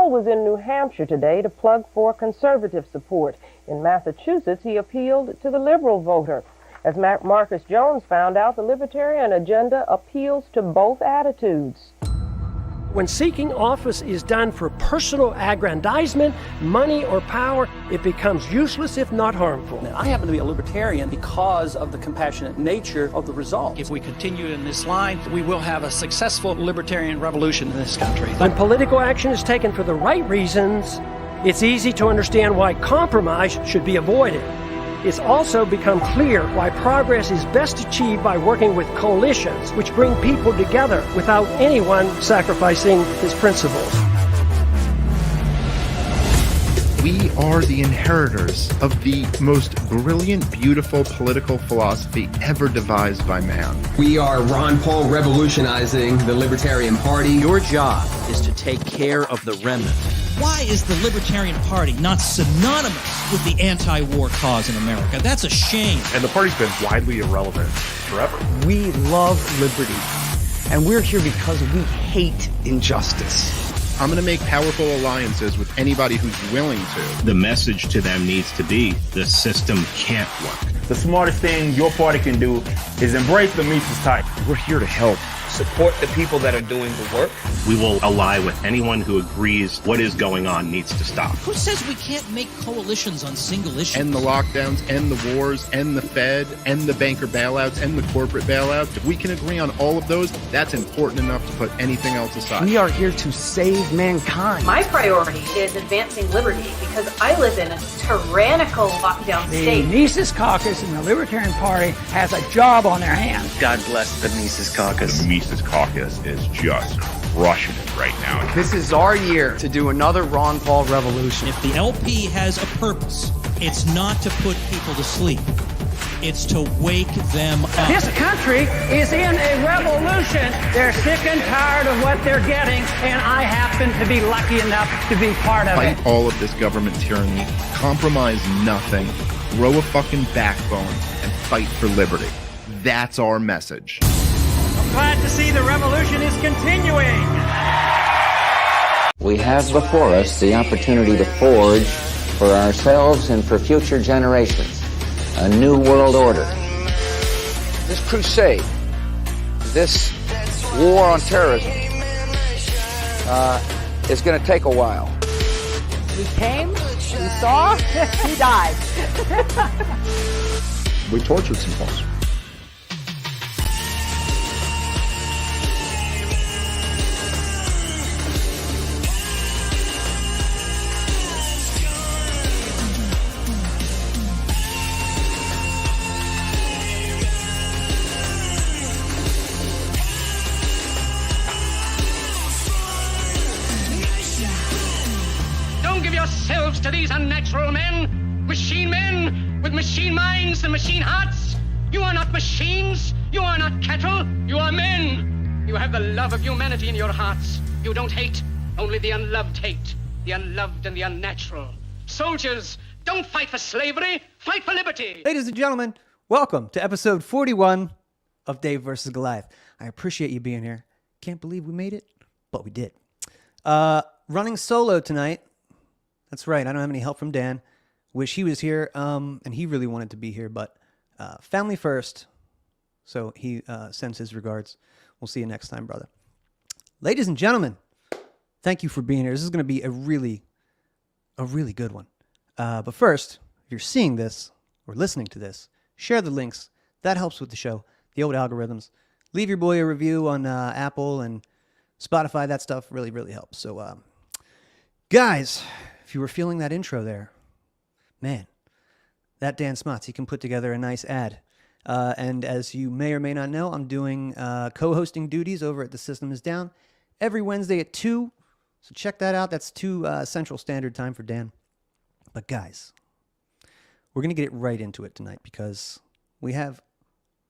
Paul was in New Hampshire today to plug for conservative support. In Massachusetts, he appealed to the liberal voter. As Marcus Jones found out, the libertarian agenda appeals to both attitudes. When seeking office is done for personal aggrandizement, money, or power, it becomes useless if not harmful. I happen to be a libertarian because of the compassionate nature of the result. If we continue in this line, we will have a successful libertarian revolution in this country. When political action is taken for the right reasons, it's easy to understand why compromise should be avoided. It's also become clear why progress is best achieved by working with coalitions, which bring people together without anyone sacrificing his principles. We are the inheritors of the most brilliant, beautiful political philosophy ever devised by man. We are Ron Paul revolutionizing the Libertarian Party. Your job is to take care of the remnant. Why is the Libertarian Party not synonymous with the anti-war cause in America? That's a shame. And the party's been widely irrelevant forever. We love liberty, and we're here because we hate injustice. I'm going to make powerful alliances with anybody who's willing to. The message to them needs to be, the system can't work. The smartest thing your party can do is embrace the Mises type. We're here to help. Support the people that are doing the work. We will ally with anyone who agrees what is going on needs to stop. Who says we can't make coalitions on single issues? End the lockdowns, end the wars, end the Fed, end the banker bailouts, end the corporate bailouts. If we can agree on all of those, that's important enough to put anything else aside. We are here to save mankind. My priority is advancing liberty because I live in a tyrannical lockdown state. The Mises Caucus and the Libertarian Party has a job on their hands. God bless the Mises Caucus. The Mises Caucus is just crushing it right now. This is our year to do another Ron Paul revolution. If the LP has a purpose, it's not to put people to sleep. It's to wake them up. This country is in a revolution. They're sick and tired of what they're getting, and I happen to be lucky enough to be part of it. Fight all of this government tyranny, compromise nothing, grow a fucking backbone, and fight for liberty. That's our message. Glad to see the revolution is continuing. We have before us the opportunity to forge for ourselves and for future generations a new world order. This crusade, this war on terrorism, is going to take a while. We came, we saw, we died. We tortured some folks. Yourselves to these unnatural men with machine minds and machine hearts. You are not machines. You are not cattle. You are men. You have the love of humanity in your hearts. You don't hate. Only the unloved hate. The unloved and the unnatural. Soldiers, don't fight for slavery. Fight for liberty. Ladies and gentlemen, welcome to episode 41 of Dave vs. Goliath. I appreciate you being here. Can't believe we made it, but we did. Running solo tonight. That's right. I don't have any help from Dan. Wish he was here, and he really wanted to be here, but family first. So he sends his regards. We'll see you next time, brother. Ladies and gentlemen, thank you for being here. This is going to be a really good one. But first, if you're seeing this or listening to this, share the links. That helps with the show, the old algorithms. Leave your boy a review on Apple and Spotify. That stuff really, really helps. So, guys, if you were feeling that intro there, man, that Dan Smots, he can put together a nice ad. And as you may or may not know, I'm doing co-hosting duties over at The System Is Down every Wednesday at 2. So check that out. That's 2 Central Standard Time for Dan. But guys, we're going to get right into it tonight because we have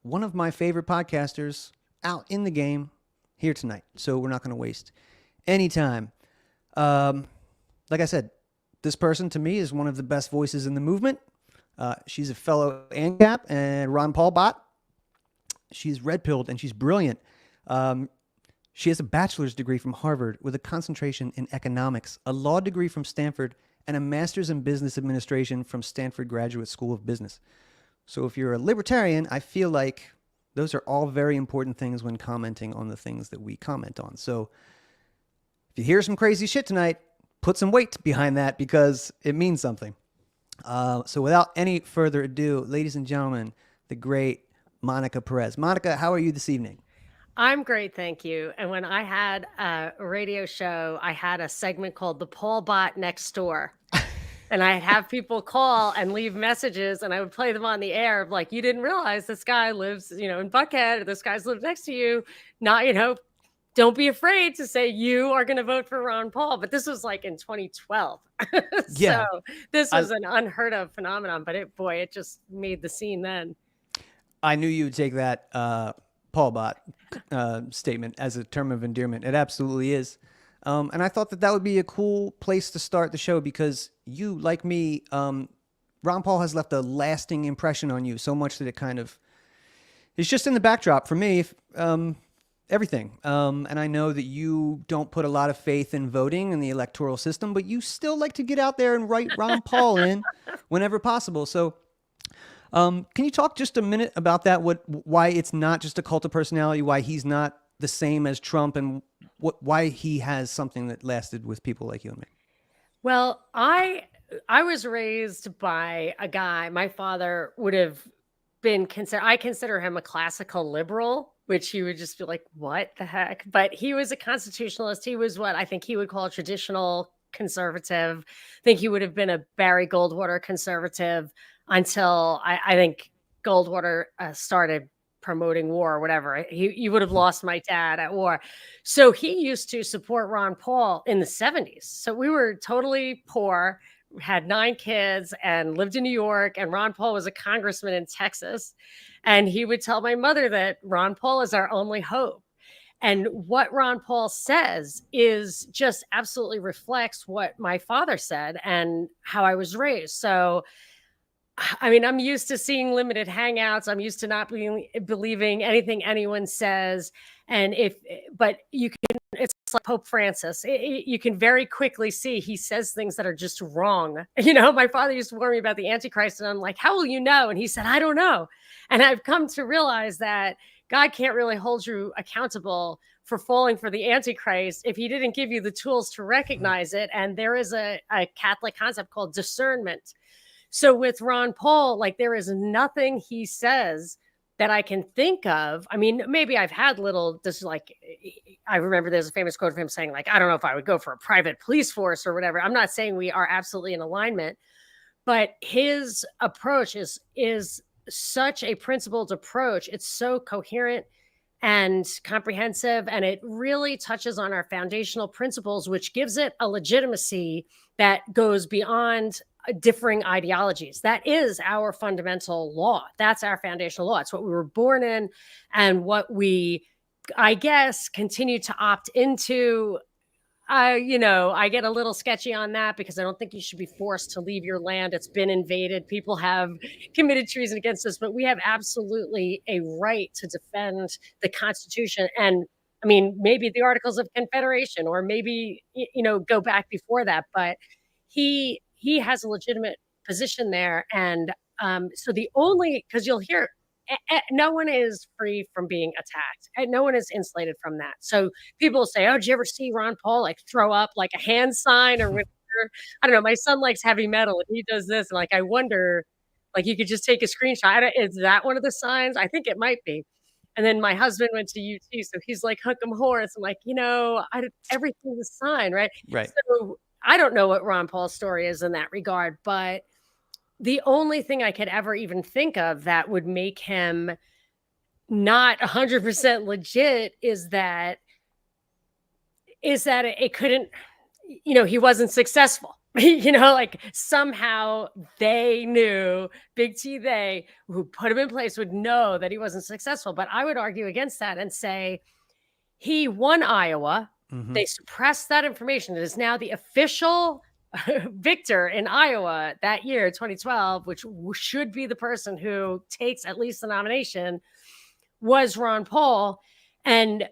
one of my favorite podcasters out in the game here tonight. So we're not going to waste any time. Like I said, this person to me is one of the best voices in the movement. She's a fellow ANCAP and Ron Paul bot. She's red-pilled and she's brilliant. She has a bachelor's degree from Harvard with a concentration in economics, a law degree from Stanford, and a master's in business administration from Stanford Graduate School of Business. So if you're a libertarian, I feel like those are all very important things when commenting on the things that we comment on. So if you hear some crazy shit tonight, put some weight behind that because it means something. So without any further ado, ladies and gentlemen, the great Monica Perez. Monica, how are you this evening? I'm great, thank you. And when I had a radio show, I had a segment called The Paul Bot Next Door. And I'd have people call and leave messages, and I would play them on the air of like, you didn't realize this guy lives, in Buckhead, or this guy's lives next to you. Not, don't be afraid to say you are going to vote for Ron Paul. But this was like in 2012. Yeah. So this was an unheard of phenomenon, but it just made the scene then. I knew you would take that Paul Bot statement as a term of endearment. It absolutely is. And I thought that would be a cool place to start the show because you, like me, Ron Paul has left a lasting impression on you so much that it kind of is just in the backdrop for me, everything. And I know that you don't put a lot of faith in voting in the electoral system, but you still like to get out there and write Ron Paul in whenever possible. So can you talk just a minute about that? Why it's not just a cult of personality, why he's not the same as Trump, and why he has something that lasted with people like you and me? Well, I was raised by a guy. My father would have been I consider him a classical liberal, which he would just be like, what the heck? But he was a constitutionalist. He was what I think he would call a traditional conservative. I think he would have been a Barry Goldwater conservative until I think Goldwater started promoting war or whatever. He would have lost my dad at war. So he used to support Ron Paul in the 70s. So we were totally poor, had 9 kids, and lived in New York. And Ron Paul was a congressman in Texas. And he would tell my mother that Ron Paul is our only hope. And what Ron Paul says is just absolutely reflects what my father said and how I was raised. So I mean, I'm used to seeing limited hangouts. I'm used to not believing anything anyone says. But you can, it's like Pope Francis. You can very quickly see he says things that are just wrong. My father used to warn me about the Antichrist, and I'm like, how will you know? And he said, I don't know. And I've come to realize that God can't really hold you accountable for falling for the Antichrist if he didn't give you the tools to recognize it. And there is a Catholic concept called discernment. So with Ron Paul, like there is nothing he says that I can think of. I mean, maybe I've had I remember there's a famous quote of him saying like, I don't know if I would go for a private police force or whatever. I'm not saying we are absolutely in alignment, but his approach is such a principled approach. It's so coherent and comprehensive, and it really touches on our foundational principles, which gives it a legitimacy that goes beyond differing ideologies. That is our fundamental law. That's our foundational law. It's what we were born in and what we, I guess, continue to opt into. I get a little sketchy on that because I don't think you should be forced to leave your land. It's been invaded. People have committed treason against us, but we have absolutely a right to defend the Constitution. And I mean, maybe the Articles of Confederation, or maybe, go back before that, but he has a legitimate position there. And so because you'll hear, no one is free from being attacked, and no one is insulated from that. So people say, oh, did you ever see Ron Paul like throw up like a hand sign or whatever? I don't know. My son likes heavy metal and he does this. And like, I wonder, like you could just take a screenshot. Is that one of the signs? I think it might be. And then my husband went to UT. So he's like, hook 'em horse. I'm like, everything's a sign, right? Right. So I don't know what Ron Paul's story is in that regard, but the only thing I could ever even think of that would make him not 100% legit is that it couldn't, he wasn't successful. Like somehow they knew, big T, they who put him in place would know that he wasn't successful. But I would argue against that and say he won Iowa. Mm-hmm. They suppressed that information. It is now the official victor in Iowa that year, 2012, which should be the person who takes at least the nomination, was Ron Paul. And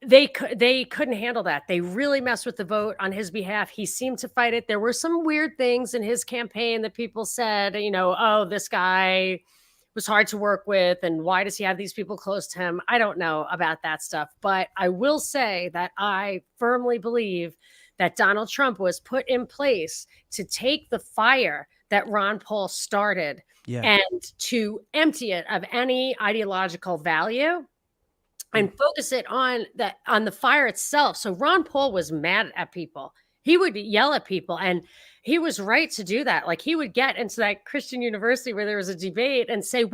they couldn't handle that. They really messed with the vote on his behalf. He seemed to fight it. There were some weird things in his campaign that people said, oh, this guy was hard to work with, and why does he have these people close to him? I don't know about that stuff, but I will say that I firmly believe that Donald Trump was put in place to take the fire that Ron Paul started and to empty it of any ideological value and focus it on the fire itself. So Ron Paul was mad at people. He would yell at people, and he was right to do that. Like, he would get into that Christian university where there was a debate and say,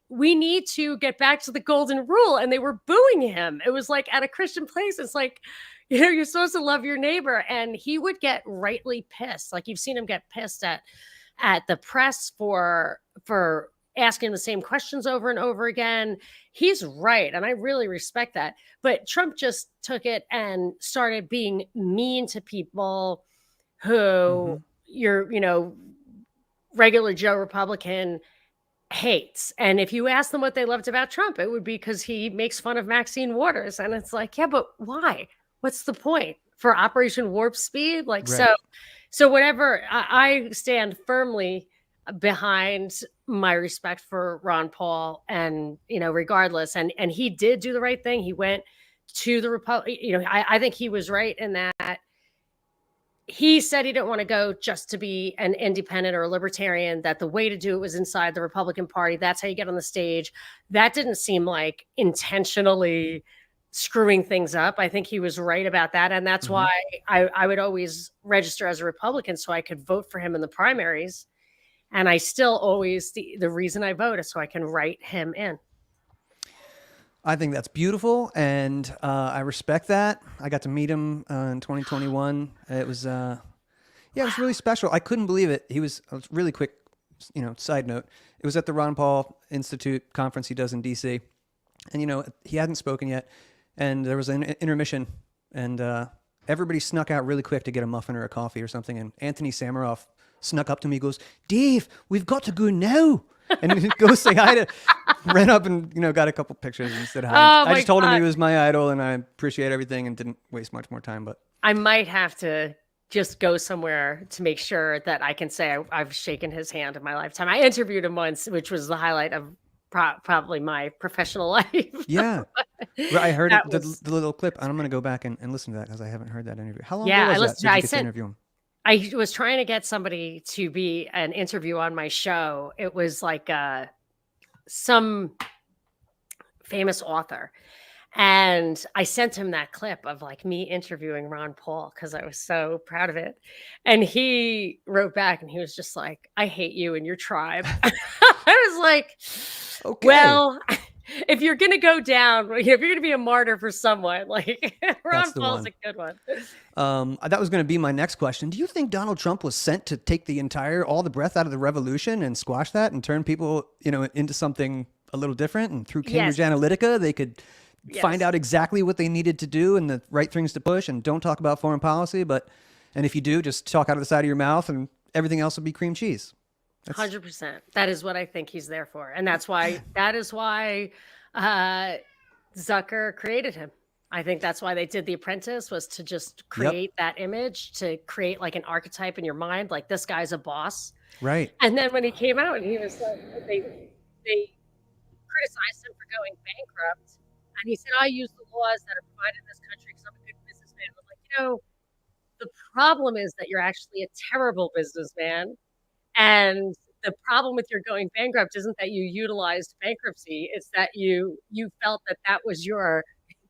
we need to get back to the golden rule. And they were booing him. It was like at a Christian place. It's like, you're supposed to love your neighbor. And he would get rightly pissed. Like, you've seen him get pissed at the press for asking the same questions over and over again. He's right. And I really respect that. But Trump just took it and started being mean to people who your, regular Joe Republican hates. And if you ask them what they loved about Trump, it would be because he makes fun of Maxine Waters. And it's like, yeah, but why? What's the point? For Operation Warp Speed? Like, Right. so whatever, I stand firmly behind my respect for Ron Paul, and regardless, and he did do the right thing. He went to the Republic. I think he was right in that he said he didn't want to go just to be an independent or a libertarian, that the way to do it was inside the Republican Party. That's how you get on the stage. That didn't seem like intentionally screwing things up. I think he was right about that, and that's why I would always register as a Republican so I could vote for him in the primaries. And I still always, the reason I vote is so I can write him in. I think that's beautiful, and I respect that. I got to meet him in 2021. It was, it was really special. I couldn't believe it. He was really quick, side note. It was at the Ron Paul Institute conference he does in DC, and he hadn't spoken yet, and there was an intermission, and everybody snuck out really quick to get a muffin or a coffee or something. And Anthony Samaroff snuck up to me, goes, "Dave, we've got to go now." And he goes say hi to, ran up and, got a couple pictures and said hi. I just told him he was my idol and I appreciate everything and didn't waste much more time. But I might have to just go somewhere to make sure that I can say I've shaken his hand in my lifetime. I interviewed him once, which was the highlight of probably my professional life. Yeah. I heard the little clip. I'm going to go back and listen to that because I haven't heard that interview. How long ago was that? Did you get to interview him? I was trying to get somebody to be an interview on my show. It was like some famous author. And I sent him that clip of like me interviewing Ron Paul because I was so proud of it. And he wrote back and he was just like, "I hate you and your tribe." I was like, okay. Well, if you're going to go down, if you're going to be a martyr for someone, like Ron Paul's a good one. That was going to be my next question. Do you think Donald Trump was sent to take all the breath out of the revolution and squash that and turn people, into something a little different? And through Cambridge Analytica, they could find out exactly what they needed to do and the right things to push, and don't talk about foreign policy. And if you do, just talk out of the side of your mouth and everything else will be cream cheese. 100%. That is what I think he's there for. And that is why Zucker created him. I think that's why they did The Apprentice, was to just create that image, to create like an archetype in your mind, like this guy's a boss. Right. And then when he came out and he was like, they criticized him for going bankrupt. And he said, "I use the laws that are provided in this country because I'm a good businessman." I'm like, the problem is that you're actually a terrible businessman. And the problem with your going bankrupt isn't that you utilized bankruptcy. It's that you felt that was your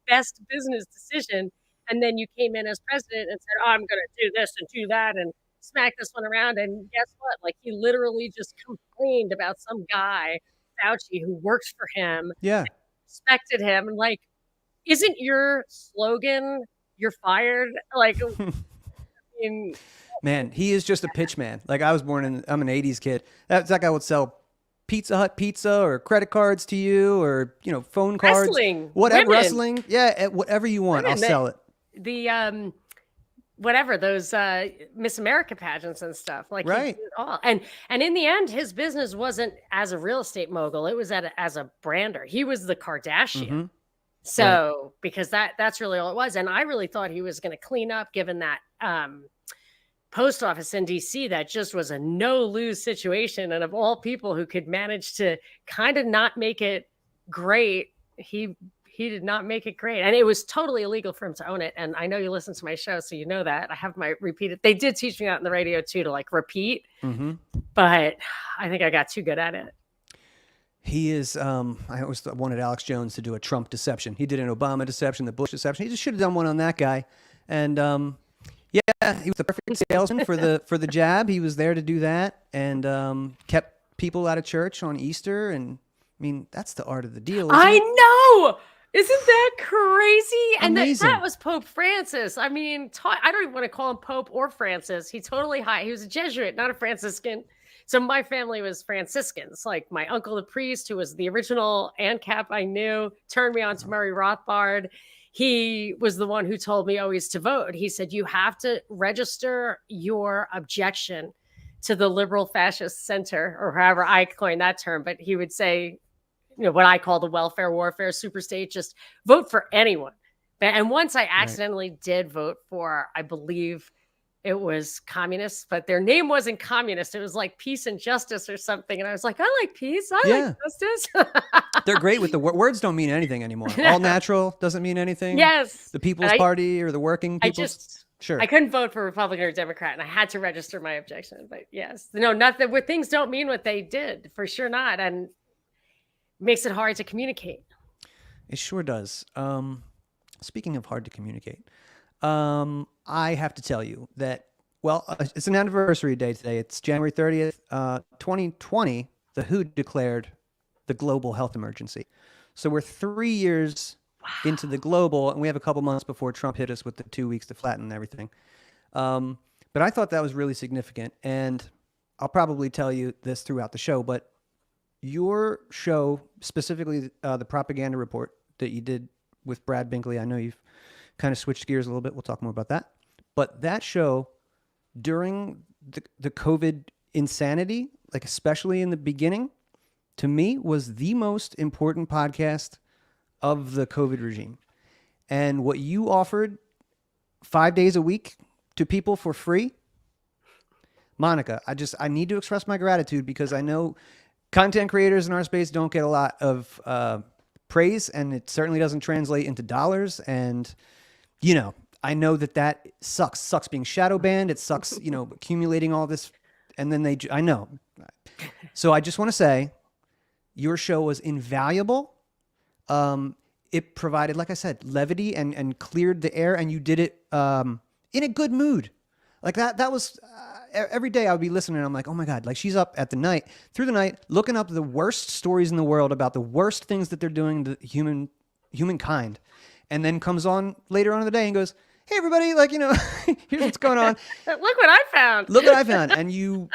best business decision. And then you came in as president and said, "Oh, I'm going to do this and do that and smack this one around." And guess what? Like, he literally just complained about some guy, Fauci, who works for him. Yeah. Respected him. And like, isn't your slogan, "You're fired"? Like, man, he is just a pitch man. Like, I'm an 80s kid. That guy would sell Pizza Hut pizza or credit cards to you, or, phone cards. Wrestling. Whatever, Women. Wrestling. Yeah, whatever you want, I'll sell it. The whatever, those Miss America pageants and stuff. Like, right. He did it all. And in the end, his business wasn't as a real estate mogul. It was as a brander. He was the Kardashian. So, because that's really all it was. And I really thought he was going to clean up, given that post office in DC, that just was a no-lose situation. And of all people who could manage to kind of not make it great, he did not make it great. And it was totally illegal for him to own it. And I know you listen to my show, so you know that. I have my repeated. They did teach me that in the radio too, to like repeat. But I think I got too good at it. He is, I always wanted Alex Jones to do a Trump deception. He did an Obama deception, the Bush deception. He just should have done one on that guy. And yeah, he was the perfect salesman for the jab. He was there to do that and kept people out of church on Easter. And I mean, that's the art of the deal. I know. Isn't that crazy? And Amazing. that was Pope Francis. I mean, I don't even want to call him Pope or Francis. He was a Jesuit, not a Franciscan. So my family was Franciscans. Like my uncle, the priest, who was the original ANCAP I knew, turned me on to Murray Rothbard. He was the one who told me always to vote. He said, you have to register your objection to the liberal fascist center, or however I coined that term. But he would say, what I call the welfare warfare superstate, just vote for anyone. And once I accidentally did vote for, I believe it was communists, but their name wasn't communist. It was like Peace and Justice or something. And I was like, I like peace. I like justice. They're great with the words. Don't mean anything anymore. All natural doesn't mean anything. Yes. The People's Party or the Working People's. Sure. I couldn't vote for Republican or Democrat, and I had to register my objection. But yes, no, nothing. Where things don't mean what they did, for sure not, and makes it hard to communicate. It sure does. Speaking of hard to communicate, I have to tell you that, well, it's an anniversary day today. It's January 30th, 2020. The WHO declared the global health emergency. So we're 3 years into the global, and we have a couple months before Trump hit us with the 2 weeks to flatten everything. But I thought that was really significant, and I'll probably tell you this throughout the show, but your show, specifically the propaganda report that you did with Brad Binkley, I know you've kind of switched gears a little bit. We'll talk more about that. But that show, during the COVID insanity, like especially in the beginning, to me was the most important podcast of the COVID regime. And what you offered 5 days a week to people for free, Monica, I need to express my gratitude, because I know content creators in our space don't get a lot of praise, and it certainly doesn't translate into dollars. And, I know that sucks being shadow banned. It sucks, accumulating all this. And then I know. So I just want to say your show was invaluable. It provided, like I said, levity and cleared the air, and you did it in a good mood. Like that was every day I would be listening, and I'm like, oh my God, like she's up through the night, looking up the worst stories in the world about the worst things that they're doing to humankind. And then comes on later on in the day and goes, hey everybody, here's what's going on. Look what I found. Look what I found. And you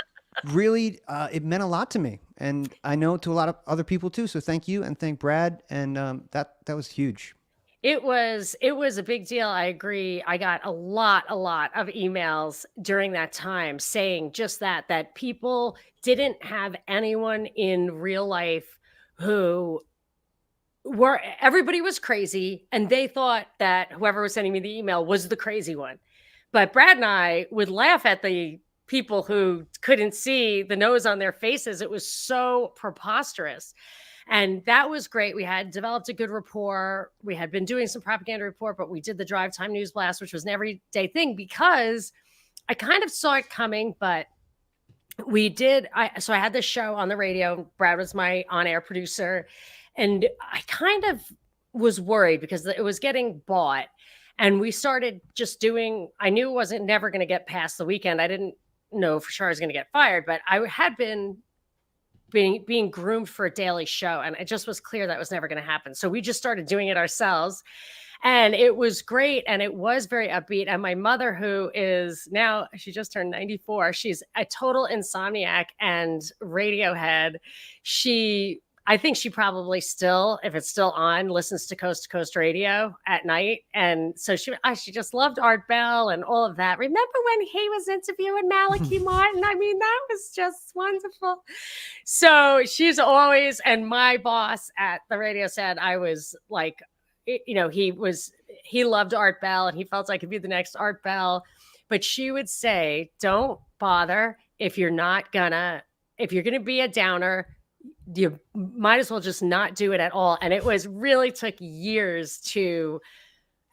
really, it meant a lot to me. And I know to a lot of other people too. So thank you, and thank Brad. And that was huge. It was a big deal. I agree. I got a lot of emails during that time saying just that people didn't have anyone in real life who everybody was crazy, and they thought that whoever was sending me the email was the crazy one. But Brad and I would laugh at the people who couldn't see the nose on their faces. It was so preposterous. And that was great. We had developed a good rapport. We had been doing some propaganda report, but we did the Drive Time News Blast, which was an everyday thing, because I kind of saw it coming, but we did. So I had this show on the radio. Brad was my on-air producer, and I kind of was worried because it was getting bought. And we started just doing, I knew it wasn't never going to get past the weekend. I didn't know for sure I was going to get fired, but I had been being groomed for a daily show, and it just was clear that was never going to happen. So we just started doing it ourselves, and it was great, and it was very upbeat. And my mother, who is now, she just turned 94, she's a total insomniac and Radiohead. I think she probably still, if it's still on, listens to Coast Radio at night. And so she just loved Art Bell and all of that. Remember when he was interviewing Malachi Martin? I mean, that was just wonderful. So she's always, and my boss at the radio said I was like, he loved Art Bell and he felt I could be the next Art Bell. But she would say, don't bother if you're going to be a downer, you might as well just not do it at all. And it really took years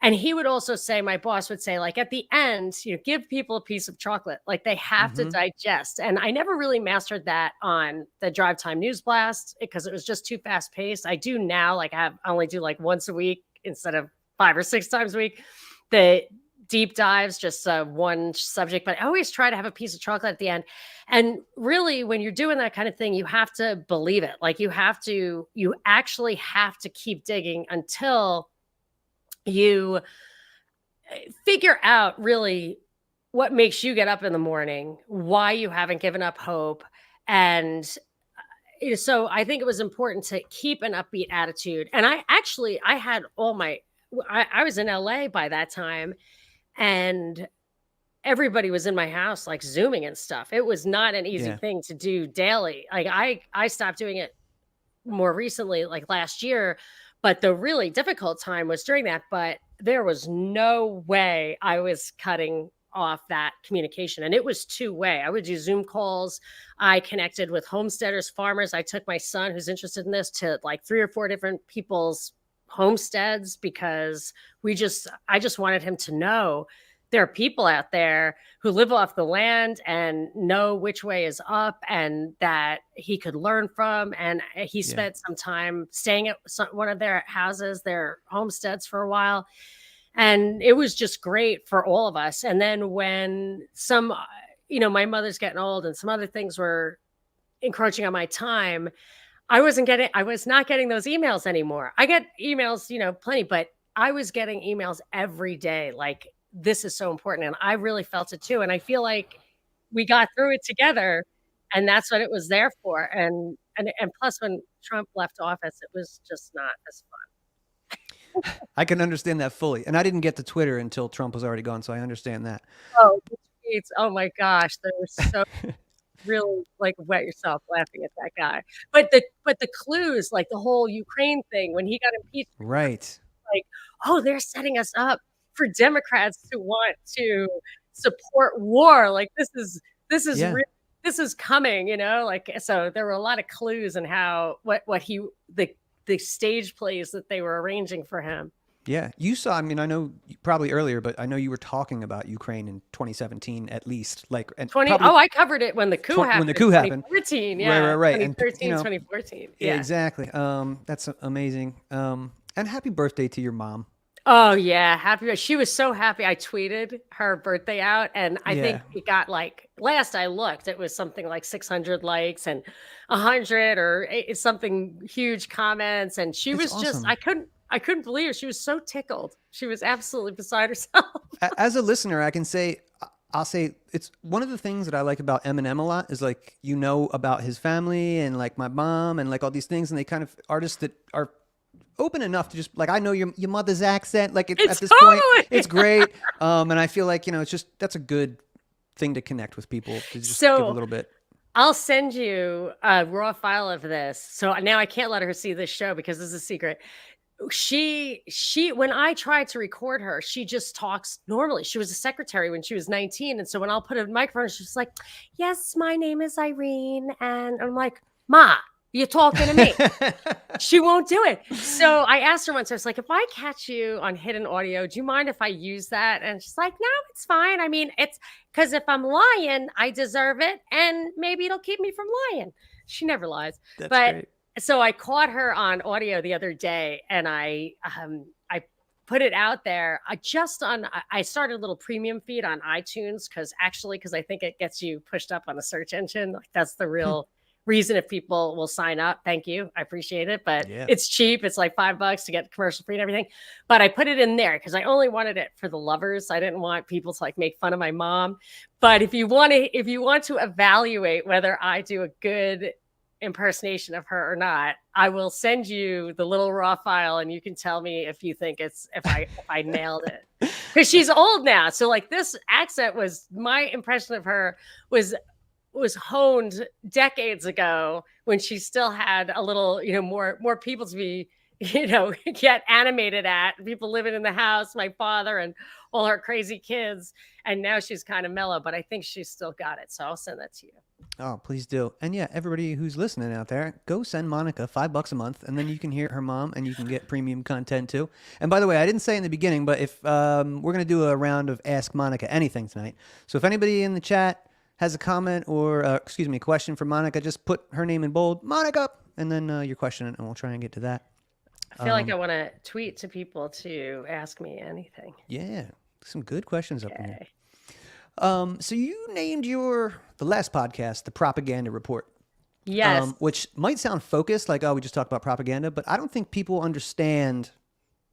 and he would also say, my boss would say, like, at the end, give people a piece of chocolate, like they have to digest. And I never really mastered that on the Drive Time News Blast because it was just too fast paced. I do now, like I only do like once a week instead of 5 or 6 times a week. The deep dives, just one subject, but I always try to have a piece of chocolate at the end. And really, when you're doing that kind of thing, you have to believe it. Like you actually have to keep digging until you figure out really what makes you get up in the morning, why you haven't given up hope. And so I think it was important to keep an upbeat attitude. And I had I was in LA by that time, and everybody was in my house, like Zooming and stuff. It was not an easy thing to do daily. Like I stopped doing it more recently, like last year, but the really difficult time was during that. But there was no way I was cutting off that communication. And it was two-way. I would do Zoom calls. I connected with homesteaders, farmers. I took my son, who's interested in this, to like 3 or 4 different people's homesteads because I just wanted him to know there are people out there who live off the land and know which way is up and that he could learn from. And he spent some time staying at one of their houses, their homesteads, for a while. And it was just great for all of us. And then when my mother's getting old and some other things were encroaching on my time, I was not getting those emails anymore. I get emails, plenty, but I was getting emails every day. Like, this is so important. And I really felt it too. And I feel like we got through it together, and that's what it was there for. And plus, when Trump left office, it was just not as fun. I can understand that fully. And I didn't get to Twitter until Trump was already gone. So I understand that. Oh, the tweets. Oh my gosh. They were so really like wet yourself laughing at that guy. But the clues, like the whole Ukraine thing, when he got impeached, right? Like, oh, they're setting us up for Democrats to want to support war. Like this is this is coming, like, so there were a lot of clues in how the stage plays that they were arranging for him. Yeah. You saw, I know probably earlier, but I know you were talking about Ukraine in 2017, at least. Like, and I covered it when the coup happened. When the coup happened. 2014, yeah. Right. 2013, 2014. Yeah, exactly. That's amazing. And happy birthday to your mom. Oh yeah, happy. She was so happy. I tweeted her birthday out, and I think it got like, last I looked, it was something like 600 likes and 100 or something huge comments, and she was awesome. I couldn't believe it. She was so tickled. She was absolutely beside herself. As a listener, I'll say it's one of the things that I like about Eminem a lot is like, about his family and like my mom and like all these things, and they kind of artists that are open enough to just like, I know your mother's accent, like at this point, it's great. And I feel like, that's a good thing to connect with people, to just give a little bit. I'll send you a raw file of this. So now I can't let her see this show because this is a secret. She when I tried to record her, she just talks normally. She was a secretary when she was 19. And so when I'll put a microphone, she's like, yes, my name is Irene. And I'm like, Ma, you're talking to me. She won't do it. So I asked her once, I was like, if I catch you on hidden audio, do you mind if I use that? And she's like, no, it's fine. I mean, it's because if I'm lying, I deserve it. And maybe it'll keep me from lying. She never lies. That's great. So I caught her on audio the other day, and I put it out there. I started a little premium feed on iTunes because I think it gets you pushed up on the search engine. Like that's the real reason if people will sign up. Thank you. I appreciate it. But it's cheap. It's like $5 to get commercial free and everything. But I put it in there because I only wanted it for the lovers. I didn't want people to like make fun of my mom. But if you want to evaluate whether I do a good impersonation of her or not, I will send you the little raw file and you can tell me if you think if I nailed it. Because she's old now. So like this accent my impression of her was honed decades ago when she still had a little, more people to be get animated at. People living in the house, my father and all her crazy kids. And now she's kind of mellow, but I think she's still got it. So I'll send that to you. Oh, please do. And yeah, everybody who's listening out there, go send Monica $5 a month, and then you can hear her mom, and you can get premium content too. And by the way, I didn't say in the beginning, but if we're going to do a round of Ask Monica Anything tonight. So if anybody in the chat has a comment or, a question for Monica, just put her name in bold, Monica, and then your question, and we'll try and get to that. I feel like I want to tweet to people to ask me anything. Yeah, some good questions up in here. So you named the last podcast, The Propaganda Report. Yes. Which might sound focused, like, oh, we just talked about propaganda, but I don't think people understand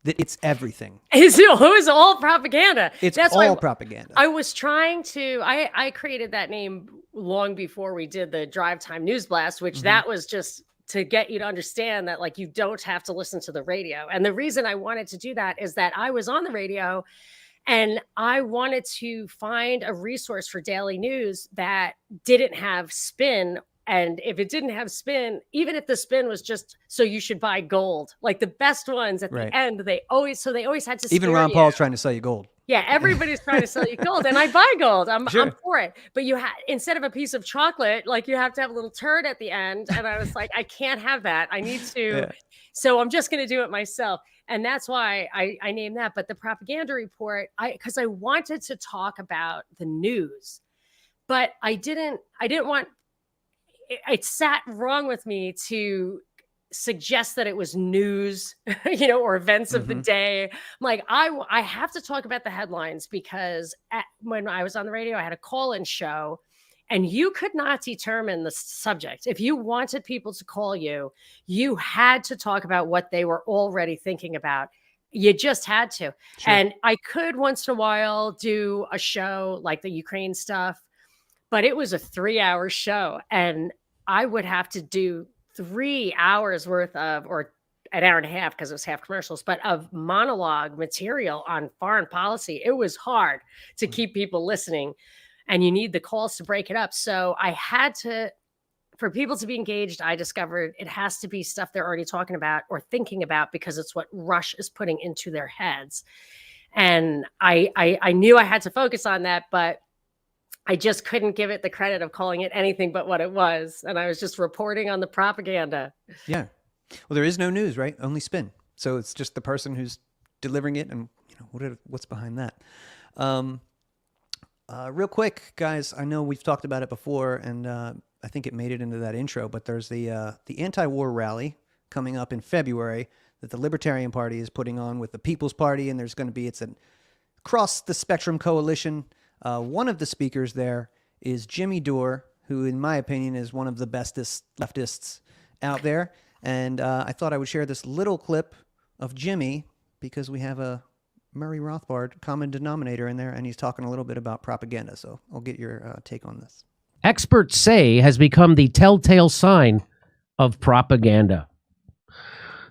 that it's everything. It was all propaganda. That's all propaganda. I was trying to, I created that name long before we did the Drive Time News Blast, which that was just to get you to understand that, like, you don't have to listen to the radio. And the reason I wanted to do that is that I was on the radio and I wanted to find a resource for daily news that didn't have spin. And if it didn't have spin, even if the spin was just, so you should buy gold, like the best ones at the end, they always had to even Ron Paul's trying to sell you gold. Yeah, everybody's trying to sell you gold, and I buy gold. I'm for it. But instead of a piece of chocolate, like, you have to have a little turd at the end. And I was like, I can't have that. I need to. Yeah. So I'm just going to do it myself. And that's why I named that. But the propaganda report, because I wanted to talk about the news, but I didn't want, it sat wrong with me to suggest that it was news, or events of the day. I'm like, I have to talk about the headlines, because when I was on the radio, I had a call-in show, and you could not determine the subject. If you wanted people to call you, you had to talk about what they were already thinking about. You just had to. Sure. And I could once in a while do a show like the Ukraine stuff, but it was a 3-hour show, and I would have to do 3 hours worth of, or an hour and a half, because it was half commercials, but of monologue material on foreign policy. It was hard to keep people listening, and you need the calls to break it up. So I had to, for people to be engaged, I discovered it has to be stuff they're already talking about or thinking about, because it's what Rush is putting into their heads. And I knew I had to focus on that, but I just couldn't give it the credit of calling it anything but what it was. And I was just reporting on the propaganda. Yeah. Well, there is no news, right? Only spin. So it's just the person who's delivering it, and what's behind that. Real quick, guys, I know we've talked about it before, and I think it made it into that intro, but there's the anti-war rally coming up in February that the Libertarian Party is putting on with the People's Party, and there's going to be, it's a cross the spectrum coalition. One of the speakers there is Jimmy Dore, who, in my opinion, is one of the bestest leftists out there. And I thought I would share this little clip of Jimmy, because we have a Murray Rothbard common denominator in there, and he's talking a little bit about propaganda. So I'll get your take on this. Experts say has become the telltale sign of propaganda.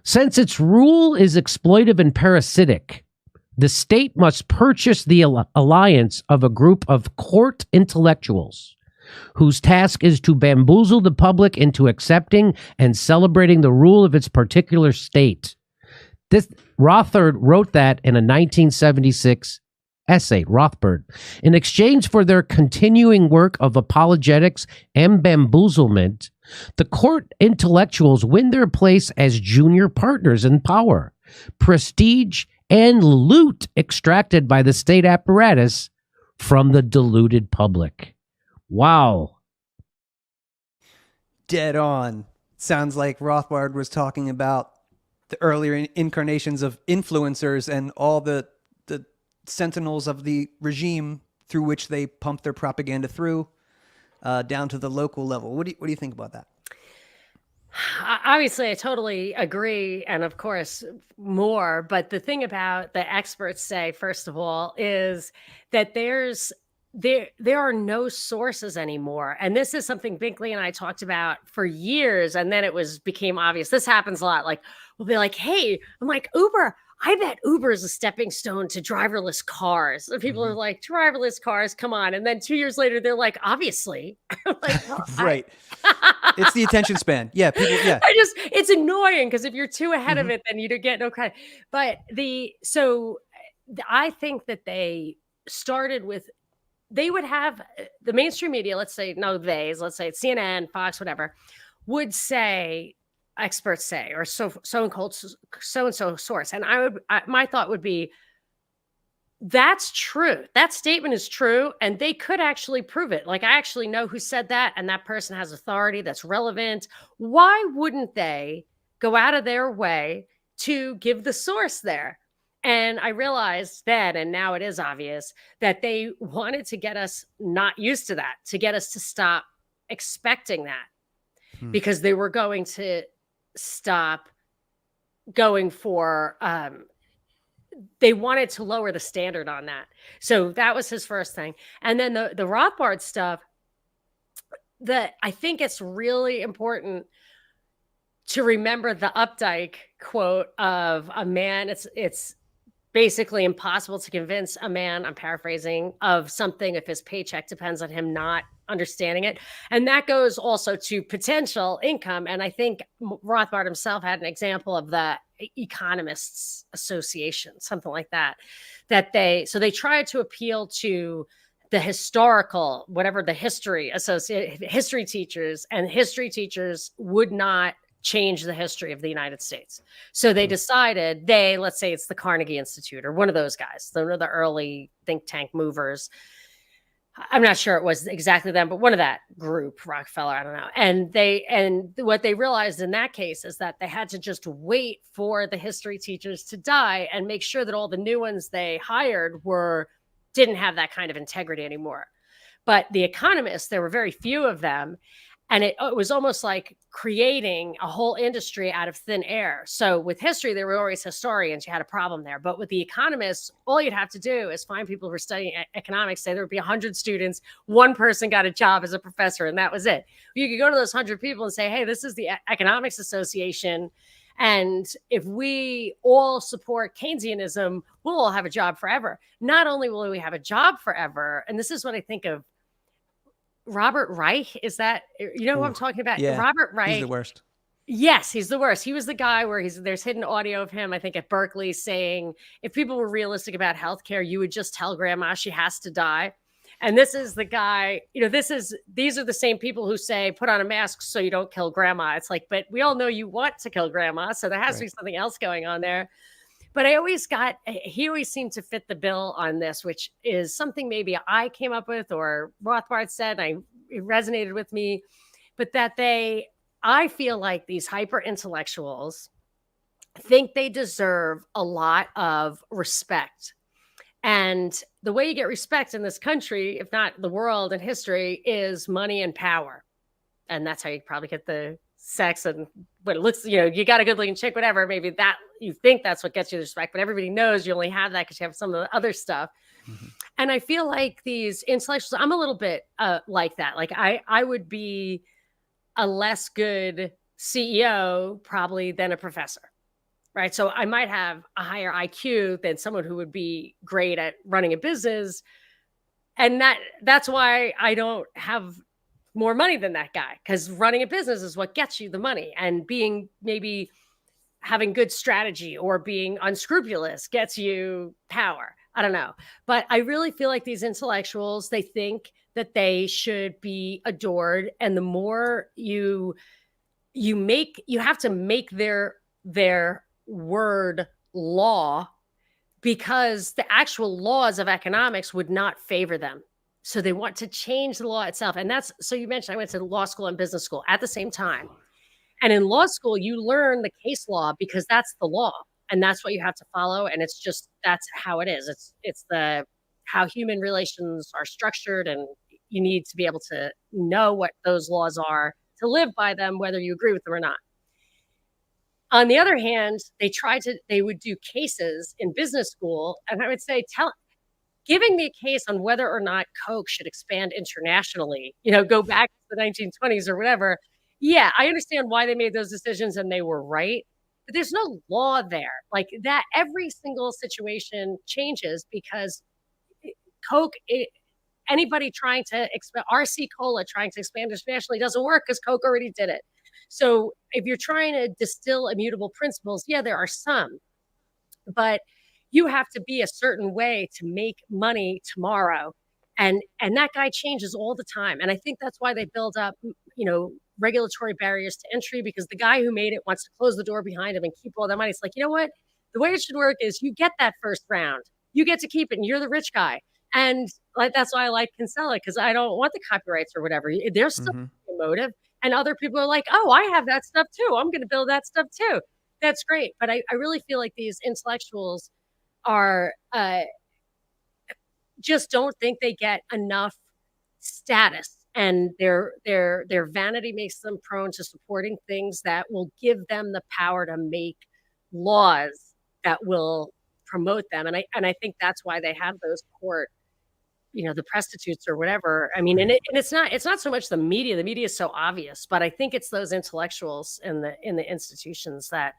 Since its rule is exploitive and parasitic, the state must purchase the alliance of a group of court intellectuals whose task is to bamboozle the public into accepting and celebrating the rule of its particular state. This Rothbard wrote that in a 1976 essay, Rothbard. In exchange for their continuing work of apologetics and bamboozlement, the court intellectuals win their place as junior partners in power, prestige, and loot extracted by the state apparatus from the deluded public. Wow. Dead on. Sounds like Rothbard was talking about the earlier incarnations of influencers and all the sentinels of the regime through which they pump their propaganda through, down to the local level. What do you think about that? Obviously, I totally agree, and of course, more. But the thing about the experts say, first of all, is that there are no sources anymore. And this is something Binkley and I talked about for years, and then became obvious. This happens a lot. Like, we'll be like, hey, I'm like, Uber, I bet Uber is a stepping stone to driverless cars. And people are like, driverless cars, come on. And then 2 years later, they're like, obviously. Like, well, Right. It's the attention span. Yeah, people, yeah. It's annoying because if you're too ahead of it, then you don't get no credit. But I think that they started with, they would have the mainstream media, let's say it's CNN, Fox, whatever, would say, experts say, or so and so source. And my thought would be, that's true. That statement is true. And they could actually prove it. Like, I actually know who said that. And that person has authority that's relevant. Why wouldn't they go out of their way to give the source there? And I realized then, and now it is obvious, that they wanted to get us not used to that, to get us to stop expecting that, because they were going to stop going for, they wanted to lower the standard on that. So that was his first thing. And then the Rothbard stuff, that I think it's really important to remember the Updike quote of a man. It's basically impossible to convince a man, I'm paraphrasing, of something if his paycheck depends on him not understanding it. And that goes also to potential income. And I think Rothbard himself had an example of the Economists Association, something like that, they tried to appeal to the historical, whatever the history teachers, and history teachers would not change the history of the United States. So they decided, let's say it's the Carnegie Institute or one of those guys, one of the early think tank movers. I'm not sure it was exactly them, but one of that group, Rockefeller, I don't know. And what they realized in that case is that they had to just wait for the history teachers to die and make sure that all the new ones they hired didn't have that kind of integrity anymore. But the economists, there were very few of them. And it was almost like creating a whole industry out of thin air. So with history, there were always historians. You had a problem there. But with the economists, all you'd have to do is find people who were studying economics, say there would be 100 students, one person got a job as a professor, and that was it. You could go to those 100 people and say, hey, this is the Economics Association. And if we all support Keynesianism, we'll all have a job forever. Not only will we have a job forever, and this is what I think of Robert Reich, is that, you know who I'm talking about? Yeah, Robert Reich. He's the worst. Yes, he's the worst. He was the guy where there's hidden audio of him, I think, at Berkeley saying, if people were realistic about healthcare, you would just tell grandma she has to die. And this is the guy, these are the same people who say, put on a mask so you don't kill grandma. It's like, but we all know you want to kill grandma. So there has to be something else going on there. But he always seemed to fit the bill on this, which is something maybe I came up with or Rothbard said, it resonated with me, but that I feel like these hyper intellectuals think they deserve a lot of respect. And the way you get respect in this country, if not the world and history, is money and power. And that's how you probably get the sex and what it looks, you got a good looking chick, whatever, maybe that you think that's what gets you the respect, but everybody knows you only have that because you have some of the other stuff. And I feel like these intellectuals, I'm a little bit like that. Like I would be a less good CEO probably than a professor, right? So I might have a higher IQ than someone who would be great at running a business. And that's why I don't have more money than that guy, because running a business is what gets you the money, and maybe having good strategy or being unscrupulous gets you power. I don't know. But I really feel like these intellectuals, they think that they should be adored. And the more you have to make their word law, because the actual laws of economics would not favor them. So they want to change the law itself. And so you mentioned I went to law school and business school at the same time. And in law school, you learn the case law because that's the law and that's what you have to follow. And that's how it is. It's how human relations are structured, and you need to be able to know what those laws are to live by them, whether you agree with them or not. On the other hand, they would do cases in business school. And I would say, giving me a case on whether or not Coke should expand internationally, go back to the 1920s or whatever. Yeah, I understand why they made those decisions and they were right. but there's no law there. Like that, every single situation changes because Coke, anybody trying to expand, RC Cola trying to expand internationally doesn't work because Coke already did it. So if you're trying to distill immutable principles, yeah, there are some, but you have to be a certain way to make money tomorrow. And that guy changes all the time. And I think that's why they build up, regulatory barriers to entry, because the guy who made it wants to close the door behind him and keep all that money. It's like, you know what? The way it should work is you get that first round. You get to keep it and you're the rich guy. And like that's why I like Kinsella, because I don't want the copyrights or whatever. There's still a motive. And other people are like, oh, I have that stuff too. I'm going to build that stuff too. That's great. But I really feel like these intellectuals are just don't think they get enough status, and their vanity makes them prone to supporting things that will give them the power to make laws that will promote them. And I think that's why they have those court, the prostitutes or whatever. I mean, and it's not so much the media. The media is so obvious, but I think it's those intellectuals in the institutions that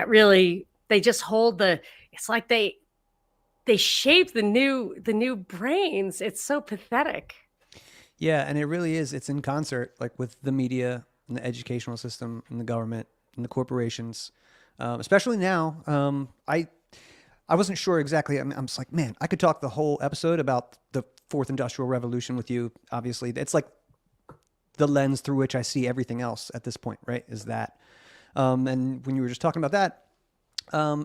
really, they just hold it's like they shape the new brains. It's so pathetic. Yeah, and it really is. It's in concert, like with the media and the educational system and the government and the corporations, especially now. I wasn't sure exactly. I'm just like, man, I could talk the whole episode about the Fourth Industrial Revolution with you. Obviously, it's like the lens through which I see everything else at this point, right? Is that, and when you were just talking about that,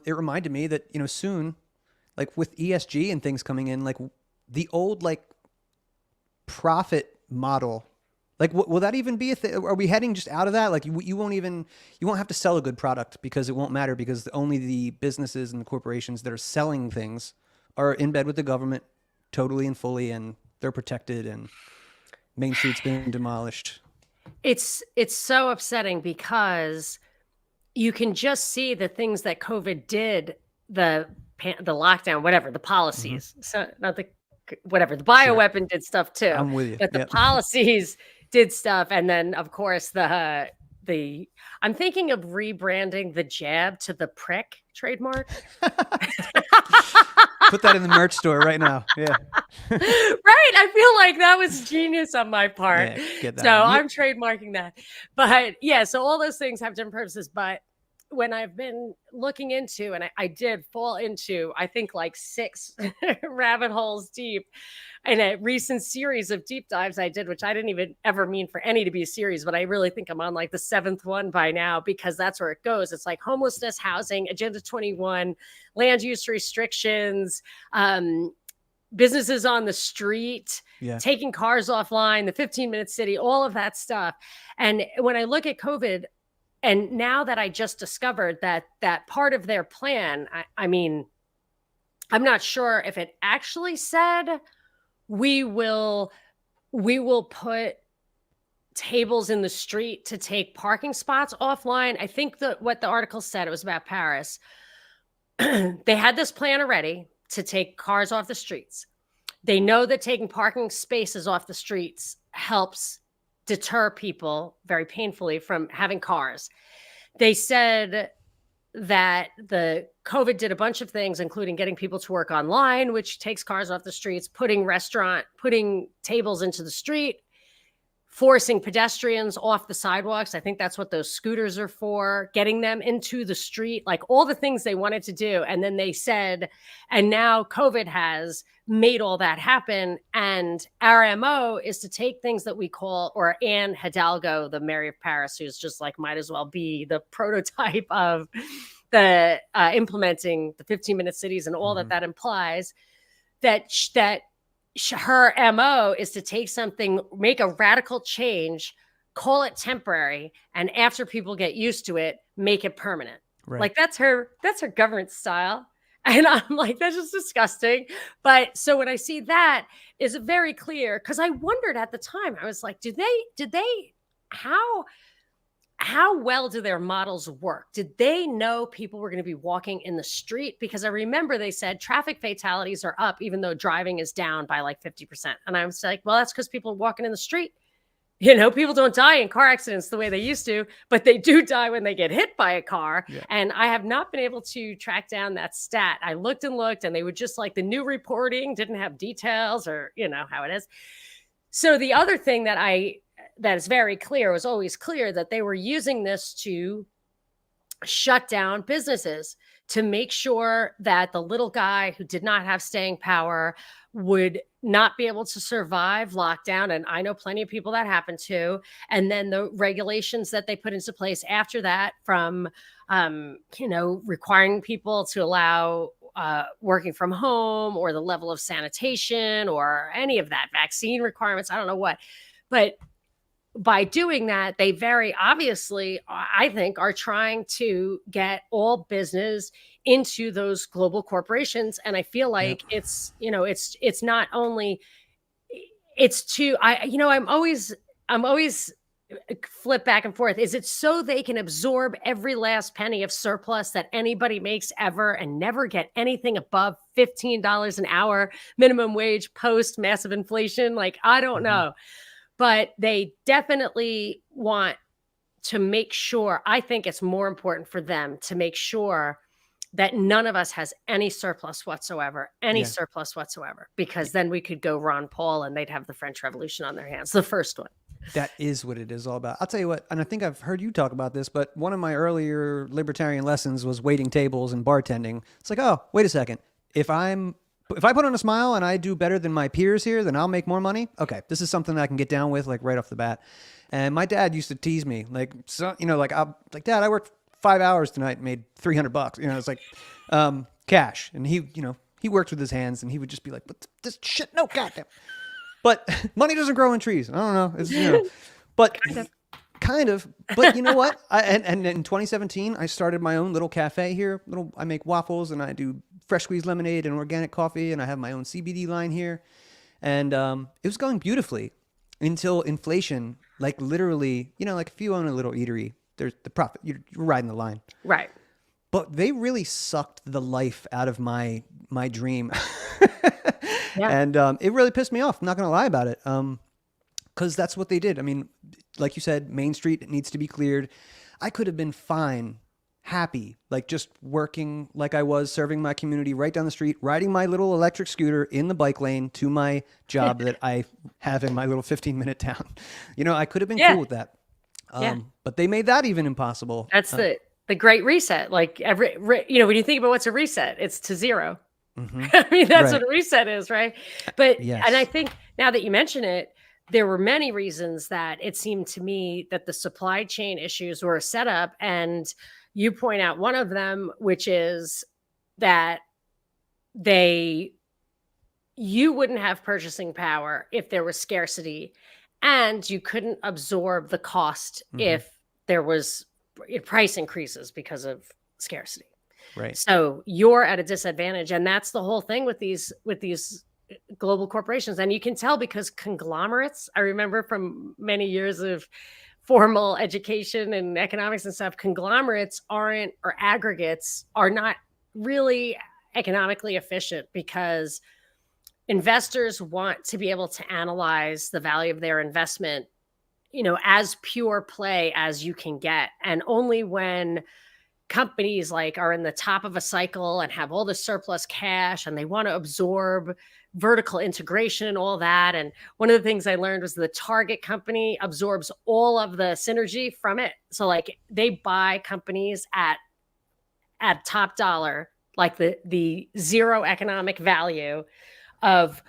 it reminded me that soon, like with ESG and things coming in, like the old profit model, like will that even be a thing? Are we heading just out of that? Like you won't have to sell a good product because it won't matter, because only the businesses and the corporations that are selling things are in bed with the government totally and fully, and they're protected, and Main Street's been demolished. It's so upsetting because you can just see the things that COVID did, the lockdown, whatever, the policies. So not the whatever, the bioweapon did stuff too. I'm with you. But the policies did stuff. And then of course I'm thinking of rebranding the jab to the prick trademark. Put that in the merch store right now. Yeah. Right. I feel like that was genius on my part. Yeah, get that. So I'm trademarking that. But yeah, so all those things have different purposes. But when I've been looking into, and I did fall into, I think like 6 rabbit holes deep in a recent series of deep dives I did, which I didn't even ever mean for any to be a series, but I really think I'm on like the 7th one by now, because that's where it goes. It's like homelessness, housing, Agenda 21, land use restrictions, businesses on the street, taking cars offline, the 15-minute city, all of that stuff. And when I look at COVID, and now that I just discovered that part of their plan, I mean, I'm not sure if it actually said we will put tables in the street to take parking spots offline. I think that what the article said, it was about Paris. They had this plan already to take cars off the streets. They know that taking parking spaces off the streets helps deter people very painfully from having cars. They said that the COVID did a bunch of things, including getting people to work online, which takes cars off the streets, putting tables into the street, forcing pedestrians off the sidewalks. I think that's what those scooters are for, getting them into the street, like all the things they wanted to do. And then they said, and now COVID has made all that happen. And our MO is to take things that we call, or Anne Hidalgo, the mayor of Paris, who's just like, might as well be the prototype of the implementing the 15-minute cities and all that implies, that her MO is to take something, make a radical change, call it temporary, and after people get used to it, make it permanent. Right. Like that's her government style. And I'm like, that's just disgusting. But so when I see that, is it very clear? Because I wondered at the time, I was like, did they, how well do their models work? Did they know people were going to be walking in the street? Because I remember they said traffic fatalities are up, even though driving is down by like 50%. And I was like, well, that's because people are walking in the street. People don't die in car accidents the way they used to, but they do die when they get hit by a car. Yeah. And I have not been able to track down that stat. I looked and looked, and they would just like the new reporting didn't have details, or how it is. So the other thing that is very clear, was always clear, that they were using this to shut down businesses, to make sure that the little guy who did not have staying power would not be able to survive lockdown. And I know plenty of people that happened to. And then the regulations that they put into place after that, from, requiring people to allow working from home, or the level of sanitation, or any of that, vaccine requirements, I don't know what. But by doing that, they very obviously, I think, are trying to get all business into those global corporations. And I feel like it's not only, I'm always flip back and forth. Is it so they can absorb every last penny of surplus that anybody makes ever, and never get anything above $15 an hour minimum wage post massive inflation? Like, I don't know. But they definitely want to make sure, I think it's more important for them to make sure that none of us has any surplus whatsoever, because then we could go Ron Paul and they'd have the French Revolution on their hands, the first one. That is what it is all about. I'll tell you what, and I think I've heard you talk about this, but one of my earlier libertarian lessons was waiting tables and bartending. It's like, oh, wait a second. If I put on a smile and I do better than my peers here, then I'll make more money. Okay, this is something that I can get down with, like, right off the bat. And my dad used to tease me, Dad, I worked 5 hours tonight and made $300. It's like cash. And he worked with his hands, and he would just be like, "But this shit, no, goddamn." But money doesn't grow on trees. I don't know. It's, but kind of. But you know what? And in 2017, I started my own little cafe here. I make waffles, and I do fresh squeezed lemonade and organic coffee, and I have my own CBD line here. And it was going beautifully until inflation, like literally, like if you own a little eatery, there's the profit. You're riding the line. Right. But they really sucked the life out of my dream. Yeah. And it really pissed me off. I'm not going to lie about it. Because that's what they did. I mean, like you said, Main Street needs to be cleared. I could have been fine, happy, like just working like I was, serving my community right down the street, riding my little electric scooter in the bike lane to my job that I have in my little 15-minute town. I could have been cool with that. But they made that even impossible. That's the great reset. Like when you think about what's a reset, it's to zero. Mm-hmm. I mean, that's what a reset is, right? But, and I think now that you mention it, there were many reasons that it seemed to me that the supply chain issues were set up. And you point out one of them, which is that you wouldn't have purchasing power if there was scarcity, and you couldn't absorb the cost if there was price increases because of scarcity. Right. So you're at a disadvantage. And that's the whole thing with these global corporations. And you can tell because conglomerates, I remember from many years of formal education and economics and stuff, conglomerates or aggregates are not really economically efficient, because investors want to be able to analyze the value of their investment, as pure play as you can get. And only when companies are in the top of a cycle and have all the surplus cash and they want to absorb vertical integration and all that. And one of the things I learned was the target company absorbs all of the synergy from it. So they buy companies at top dollar, like the zero economic value of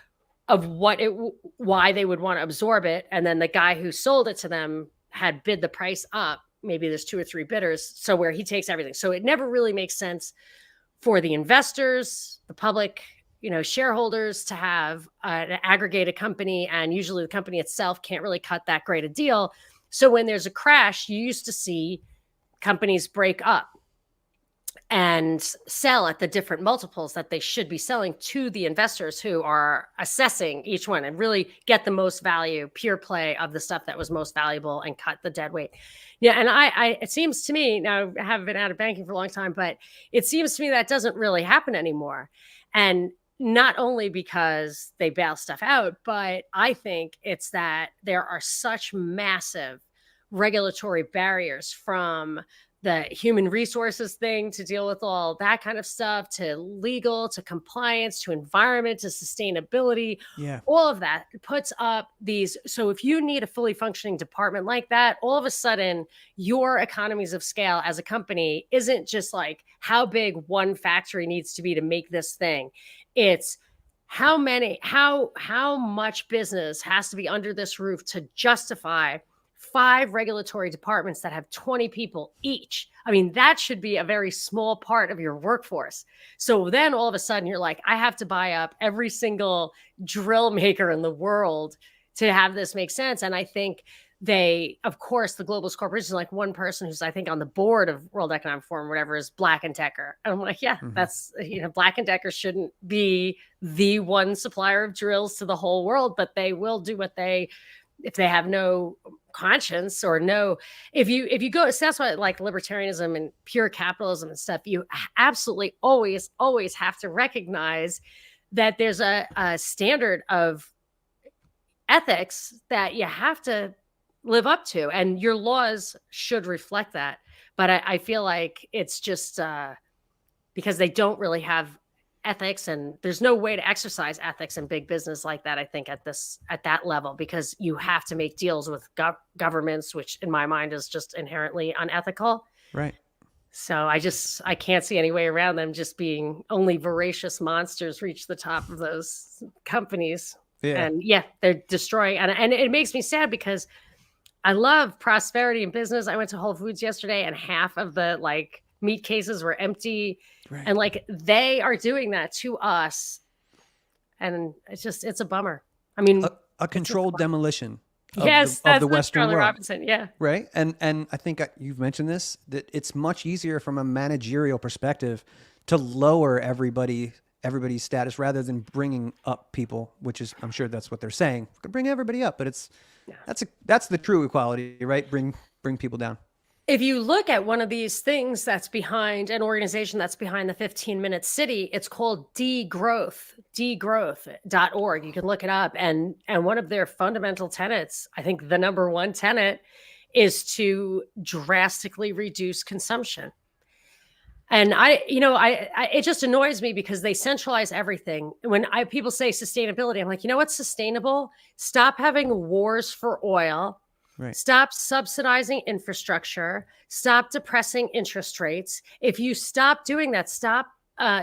why they would want to absorb it. And then the guy who sold it to them had bid the price up. Maybe there's 2 or 3 bidders. So where he takes everything. So it never really makes sense for the investors, the public, shareholders to have an aggregated company. And usually the company itself can't really cut that great a deal. So when there's a crash, you used to see companies break up and sell at the different multiples that they should be selling to the investors who are assessing each one, and really get the most value, pure play of the stuff that was most valuable, and cut the dead weight. Yeah. And it seems to me, now I haven't been out of banking for a long time, but it seems to me that doesn't really happen anymore. And not only because they bail stuff out, but I think it's that there are such massive regulatory barriers, from the human resources thing to deal with all that kind of stuff, to legal, to compliance, to environment, to sustainability. Yeah. All of that puts up these. So if you need a fully functioning department like that, all of a sudden your economies of scale as a company isn't just like how big one factory needs to be to make this thing. It's how much business has to be under this roof to justify 5 regulatory departments that have 20 people each. I mean, that should be a very small part of your workforce. So then all of a sudden you're like, I have to buy up every single drill maker in the world to have this make sense. And I think of course, the globalist corporations, like one person who's, I think, on the board of World Economic Forum, whatever, is Black & Decker. And I'm like, yeah, that's, Black & Decker shouldn't be the one supplier of drills to the whole world, but they will do if they have no conscience or no, if you go, so that's why like libertarianism and pure capitalism and stuff, you absolutely always have to recognize that there's a standard of ethics that you have to live up to, and your laws should reflect that. But I feel like it's just because they don't really have ethics, and there's no way to exercise ethics in big business like that, I think, at that level, because you have to make deals with governments, which in my mind is just inherently unethical. Right. So I can't see any way around them just being only voracious monsters reach the top of those companies. Yeah. And they're destroying. And it makes me sad because I love prosperity in business. I went to Whole Foods yesterday and half of the meat cases were empty. Right. And they are doing that to us. And it's a bummer. I mean, a controlled demolition of the Western Charlie world. Robinson, yeah. Right. And I think you've mentioned this, that it's much easier from a managerial perspective to lower everybody's status rather than bringing up people, which is, I'm sure that's what they're saying. We could bring everybody up, but that's the true equality, right? Bring people down. If you look at one of these things that's behind an organization that's behind the 15-minute city, it's called degrowth.org. You can look it up. And one of their fundamental tenets, I think the number one tenet, is to drastically reduce consumption. And it just annoys me because they centralize everything. When people say sustainability, I'm like, you know what's sustainable? Stop having wars for oil. Right. Stop subsidizing infrastructure. Stop depressing interest rates. If you stop doing that, stop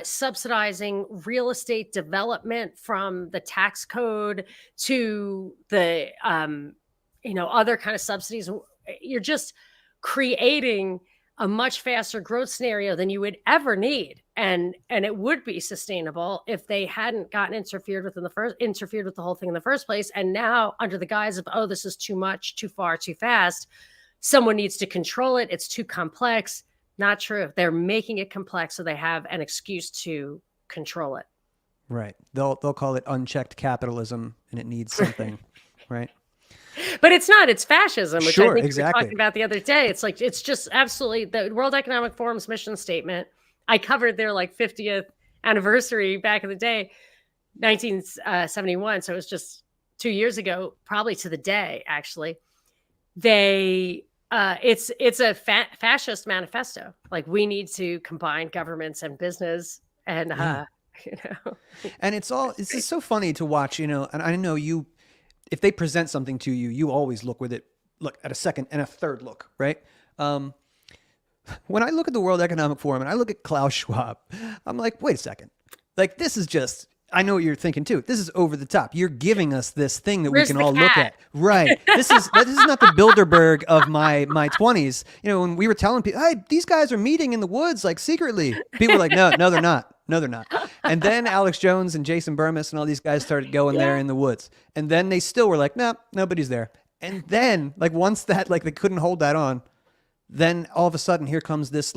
subsidizing real estate development, from the tax code to the other kind of subsidies. You're just creating a much faster growth scenario than you would ever need, and it would be sustainable if they hadn't gotten interfered with the whole thing in the first place. And now, under the guise of, oh, this is too much, too far, too fast, someone needs to control it. It's too complex. Not true. They're making it complex so they have an excuse to control it. Right. They'll call it unchecked capitalism, and it needs something, right? But it's not. It's fascism, which sure, I think exactly. we were talking about the other day. It's just absolutely the World Economic Forum's mission statement. I covered their 50th anniversary back in the day, 1971. So it was just 2 years ago, probably to the day. Actually, it's a fascist manifesto. We need to combine governments and business, and And it's just so funny to watch. And I know you. If they present something to you, you always look at a second and a third look, right? When I look at the World Economic Forum and I look at Klaus Schwab, I'm like, wait a second. This is just, I know what you're thinking too. This is over the top. You're giving us this thing that we can all look at. Right. This is not the Bilderberg of my 20s. When we were telling people, hey, these guys are meeting in the woods, secretly. People were like, no, they're not. No, they're not. And then Alex Jones and Jason Burmis and all these guys started going there in the woods. And then they still were like, no, nobody's there. And then once that, they couldn't hold that on, then all of a sudden here comes this,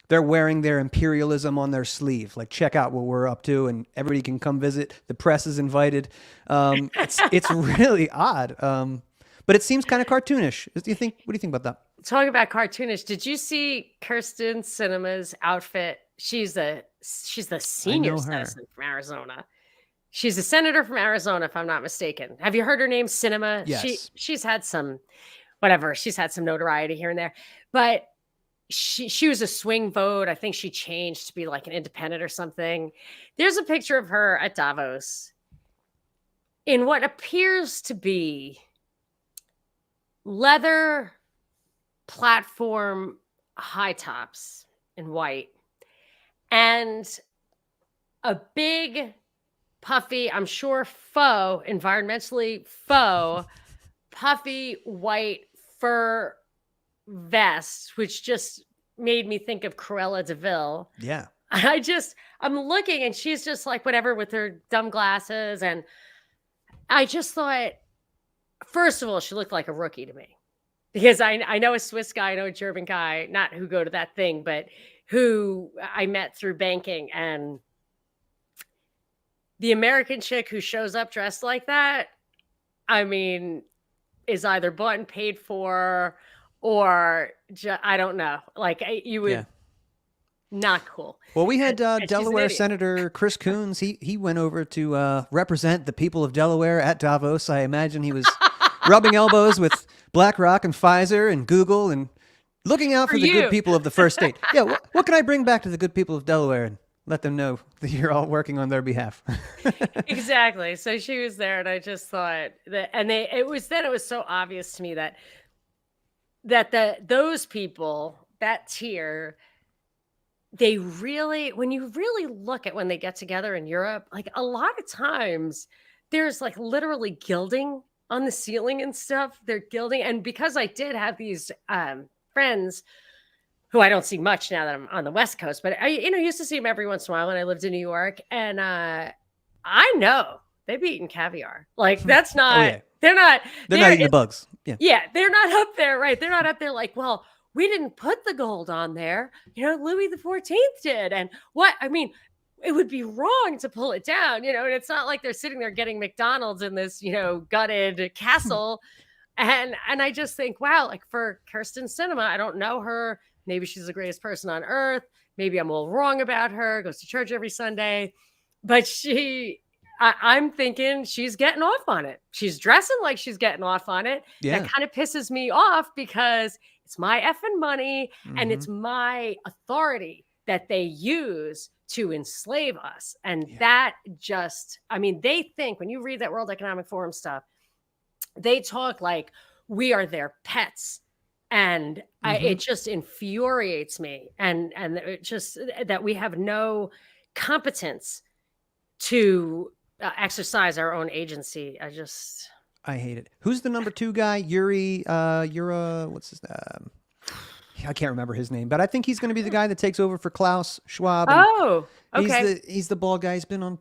they're wearing their imperialism on their sleeve. Check out what we're up to, and everybody can come visit. The press is invited. It's really odd. But it seems kind of cartoonish. What do you think about that? Talking about cartoonish, did you see Kirsten Sinema's outfit? she's the senior citizen from Arizona. She's a senator from Arizona, if I'm not mistaken. Have you heard her name, Sinema? Yes. She's had some, whatever. She's had some notoriety here and there, but she was a swing vote. I think she changed to be like an independent or something. There's a picture of her at Davos in what appears to be leather platform high tops in white and a big puffy, I'm sure environmentally puffy white fur vest, which just made me think of Cruella de Vil. Yeah. I'm looking and she's just like whatever with her dumb glasses. And I just thought, first of all, she looked like a rookie to me because I know a Swiss guy, I know a German guy, not who go to that thing, but who I met through banking. And the American chick who shows up dressed like that, I mean, is either bought and paid for or I don't know. Like you would not cool. Well, we had Delaware Senator Chris Coons. He went over to represent the people of Delaware at Davos. I imagine he was rubbing elbows with BlackRock and Pfizer and Google and looking out for the good people of the first state. Yeah, what can I bring back to the good people of Delaware and let them know that you're all working on their behalf? Exactly. So she was there, and I just thought that, and it was so obvious to me that those people, that tier, they really, when you really look at when they get together in Europe, like a lot of times there's like literally gilding on the ceiling and stuff. They're gilding. And because I did have these friends who I don't see much now that I'm on the West Coast, but I used to see them every once in a while when I lived in New York. And I know they've eaten caviar. Like that's not, they're not eating the bugs. Yeah. They're not up there. Right. They're not up there like, well, we didn't put the gold on there. Louis the 14th did. And it would be wrong to pull it down, and it's not like they're sitting there getting McDonald's in this, gutted castle. And I just think, wow, like for Kirsten Sinema, I don't know her. Maybe she's the greatest person on earth. Maybe I'm all wrong about her, goes to church every Sunday. But I'm thinking she's getting off on it. She's dressing like she's getting off on it. Yeah. That kind of pisses me off because it's my effing money and it's my authority that they use to enslave us. And that just, they think when you read that World Economic Forum stuff, they talk like we are their pets. And it just infuriates me. And it just that we have no competence to exercise our own agency. I hate it. Who's the number 2 guy? Yuri, what's his name? I can't remember his name, but I think he's going to be the guy that takes over for Klaus Schwab. Oh, okay. He's the bald guy.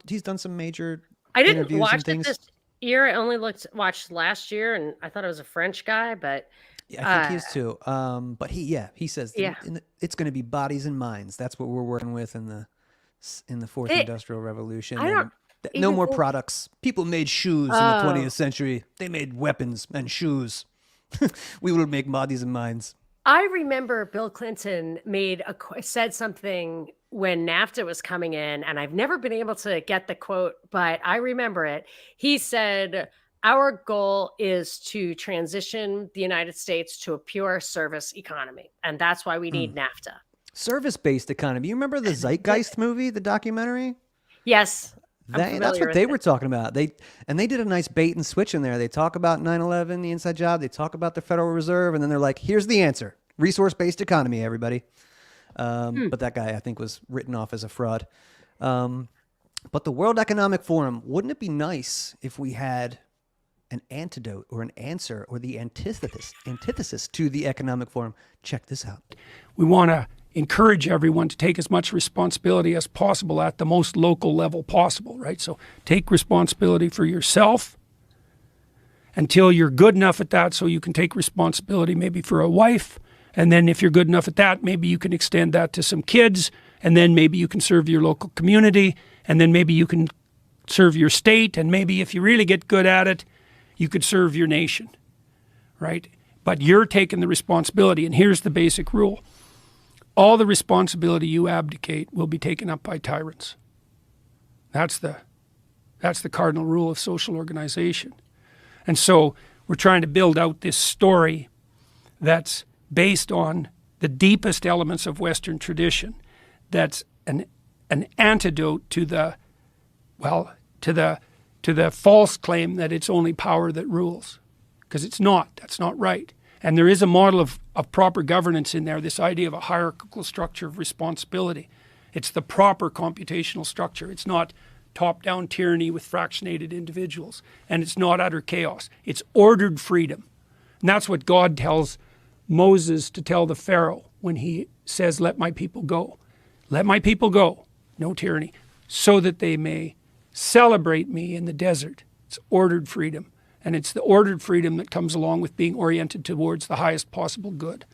He's done some major I didn't interviews watch and things. it this year. I only watched last year, and I thought it was a French guy, but I think he is too. But he says it's going to be bodies and minds. That's what we're working with in the fourth industrial revolution. No more products. People made shoes in the 20th century. They made weapons and shoes. We will make bodies and minds. I remember Bill Clinton said something when NAFTA was coming in, and I've never been able to get the quote, but I remember it. He said, our goal is to transition the United States to a pure service economy, and that's why we need NAFTA. Service-based economy. You remember the Zeitgeist movie, the documentary? Yes. That's what they were talking about. They did a nice bait and switch in there. They talk about 9/11, the inside job. They talk about the Federal Reserve, and then they're like, here's the answer. Resource-based economy, everybody. But that guy, I think, was written off as a fraud. But the World Economic Forum, wouldn't it be nice if we had an antidote or an answer or the antithesis to the Economic Forum? Check this out. We want to encourage everyone to take as much responsibility as possible at the most local level possible, right? So take responsibility for yourself until you're good enough at that so you can take responsibility maybe for a wife. And then if you're good enough at that, maybe you can extend that to some kids. And then maybe you can serve your local community. And then maybe you can serve your state. And maybe if you really get good at it, you could serve your nation, right? But you're taking the responsibility. And here's the basic rule. all the responsibility you abdicate will be taken up by tyrants. That's the cardinal rule of social organization. And so we're trying to build out this story that's based on the deepest elements of Western tradition, that's an antidote to the false claim that it's only power that rules, because it's not. That's not right. And there is a model of proper governance in there, this idea of a hierarchical structure of responsibility. It's the proper computational structure. It's not top-down tyranny with fractionated individuals, and it's not utter chaos. It's ordered freedom. And that's what God tells Moses to tell the Pharaoh when he says, let my people go. Let my people go, no tyranny, so that they may celebrate me in the desert. It's ordered freedom. And it's the ordered freedom that comes along with being oriented towards the highest possible good.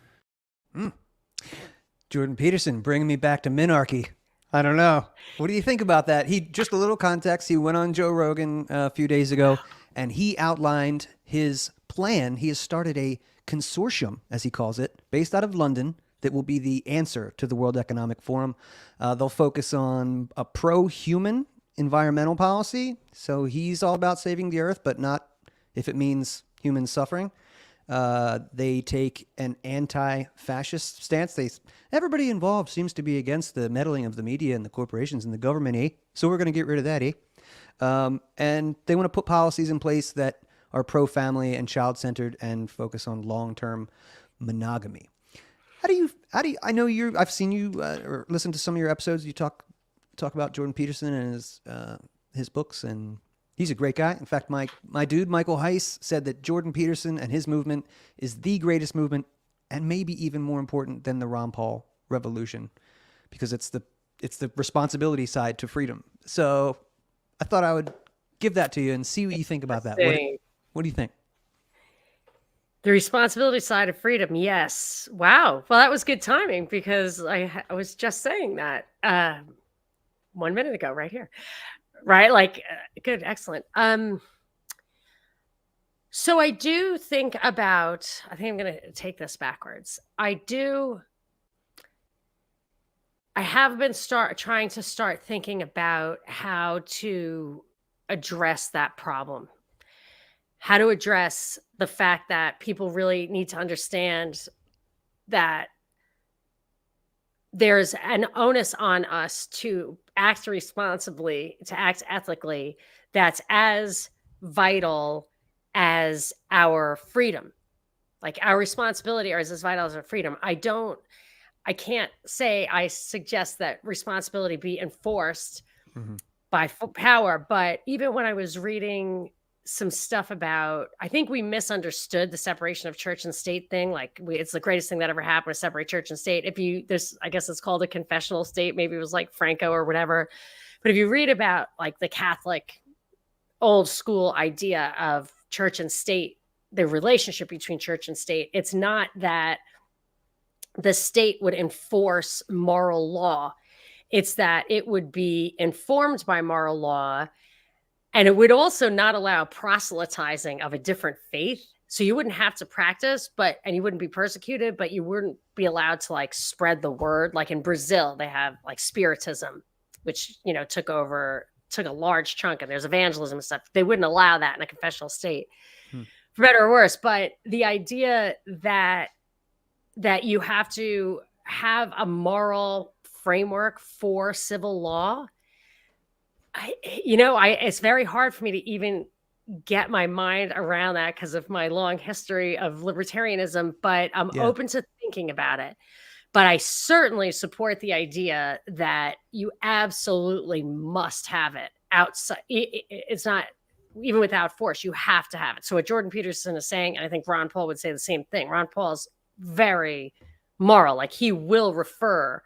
Jordan Peterson bringing me back to minarchy. I don't know. What do you think about that? Just a little context. He went on Joe Rogan a few days ago, and he outlined his plan. He has started a consortium, as he calls it, based out of London, that will be the answer to the World Economic Forum. They'll focus on a pro-human environmental policy. So he's all about saving the earth, but not if it means human suffering. They take an anti-fascist stance. Everybody involved seems to be against the meddling of the media and the corporations and the government, So we're going to get rid of that, and they want to put policies in place that are pro-family and child-centered and focus on long-term monogamy. How do you, I know I've seen you or listened to some of your episodes. You talk about Jordan Peterson and his books, and he's a great guy. In fact, my dude, Michael Heiss, said that Jordan Peterson and his movement is the greatest movement, and maybe even more important than the Ron Paul revolution, because it's the responsibility side to freedom. So I thought I would give that to you and see what you think about that. What do you think? The responsibility side of freedom, yes. Wow. Well, that was good timing, because I was just saying that 1 minute ago, right here. Right? Good, excellent. So I do think about, I think I'm going to take this backwards. I have been trying to start thinking about how to address that problem. How to address the fact that people really need to understand that there's an onus on us to act responsibly, to act ethically, that's as vital as our freedom. Like, our responsibility is as vital as our freedom. I can't say I suggest that responsibility be enforced by power, but even when I was reading some stuff about, I think we misunderstood the separation of church and state thing. It's the greatest thing that ever happened to separate church and state. I guess it's called a confessional state. Maybe it was like Franco or whatever. But if you read about the Catholic old school idea of church and state, the relationship between church and state, it's not that the state would enforce moral law. It's that it would be informed by moral law. And it would also not allow proselytizing of a different faith. So you wouldn't have to practice, and you wouldn't be persecuted, but you wouldn't be allowed to spread the word. Like in Brazil, they have Spiritism, which, took a large chunk, and there's evangelism and stuff. They wouldn't allow that in a confessional state, for better or worse. But the idea that you have to have a moral framework for civil law, it's very hard for me to even get my mind around that because of my long history of libertarianism, but I'm open to thinking about it. But I certainly support the idea that you absolutely must have it outside. It's not, even without force, you have to have it. So what Jordan Peterson is saying, and I think Ron Paul would say the same thing. Ron Paul's very moral. He will refer,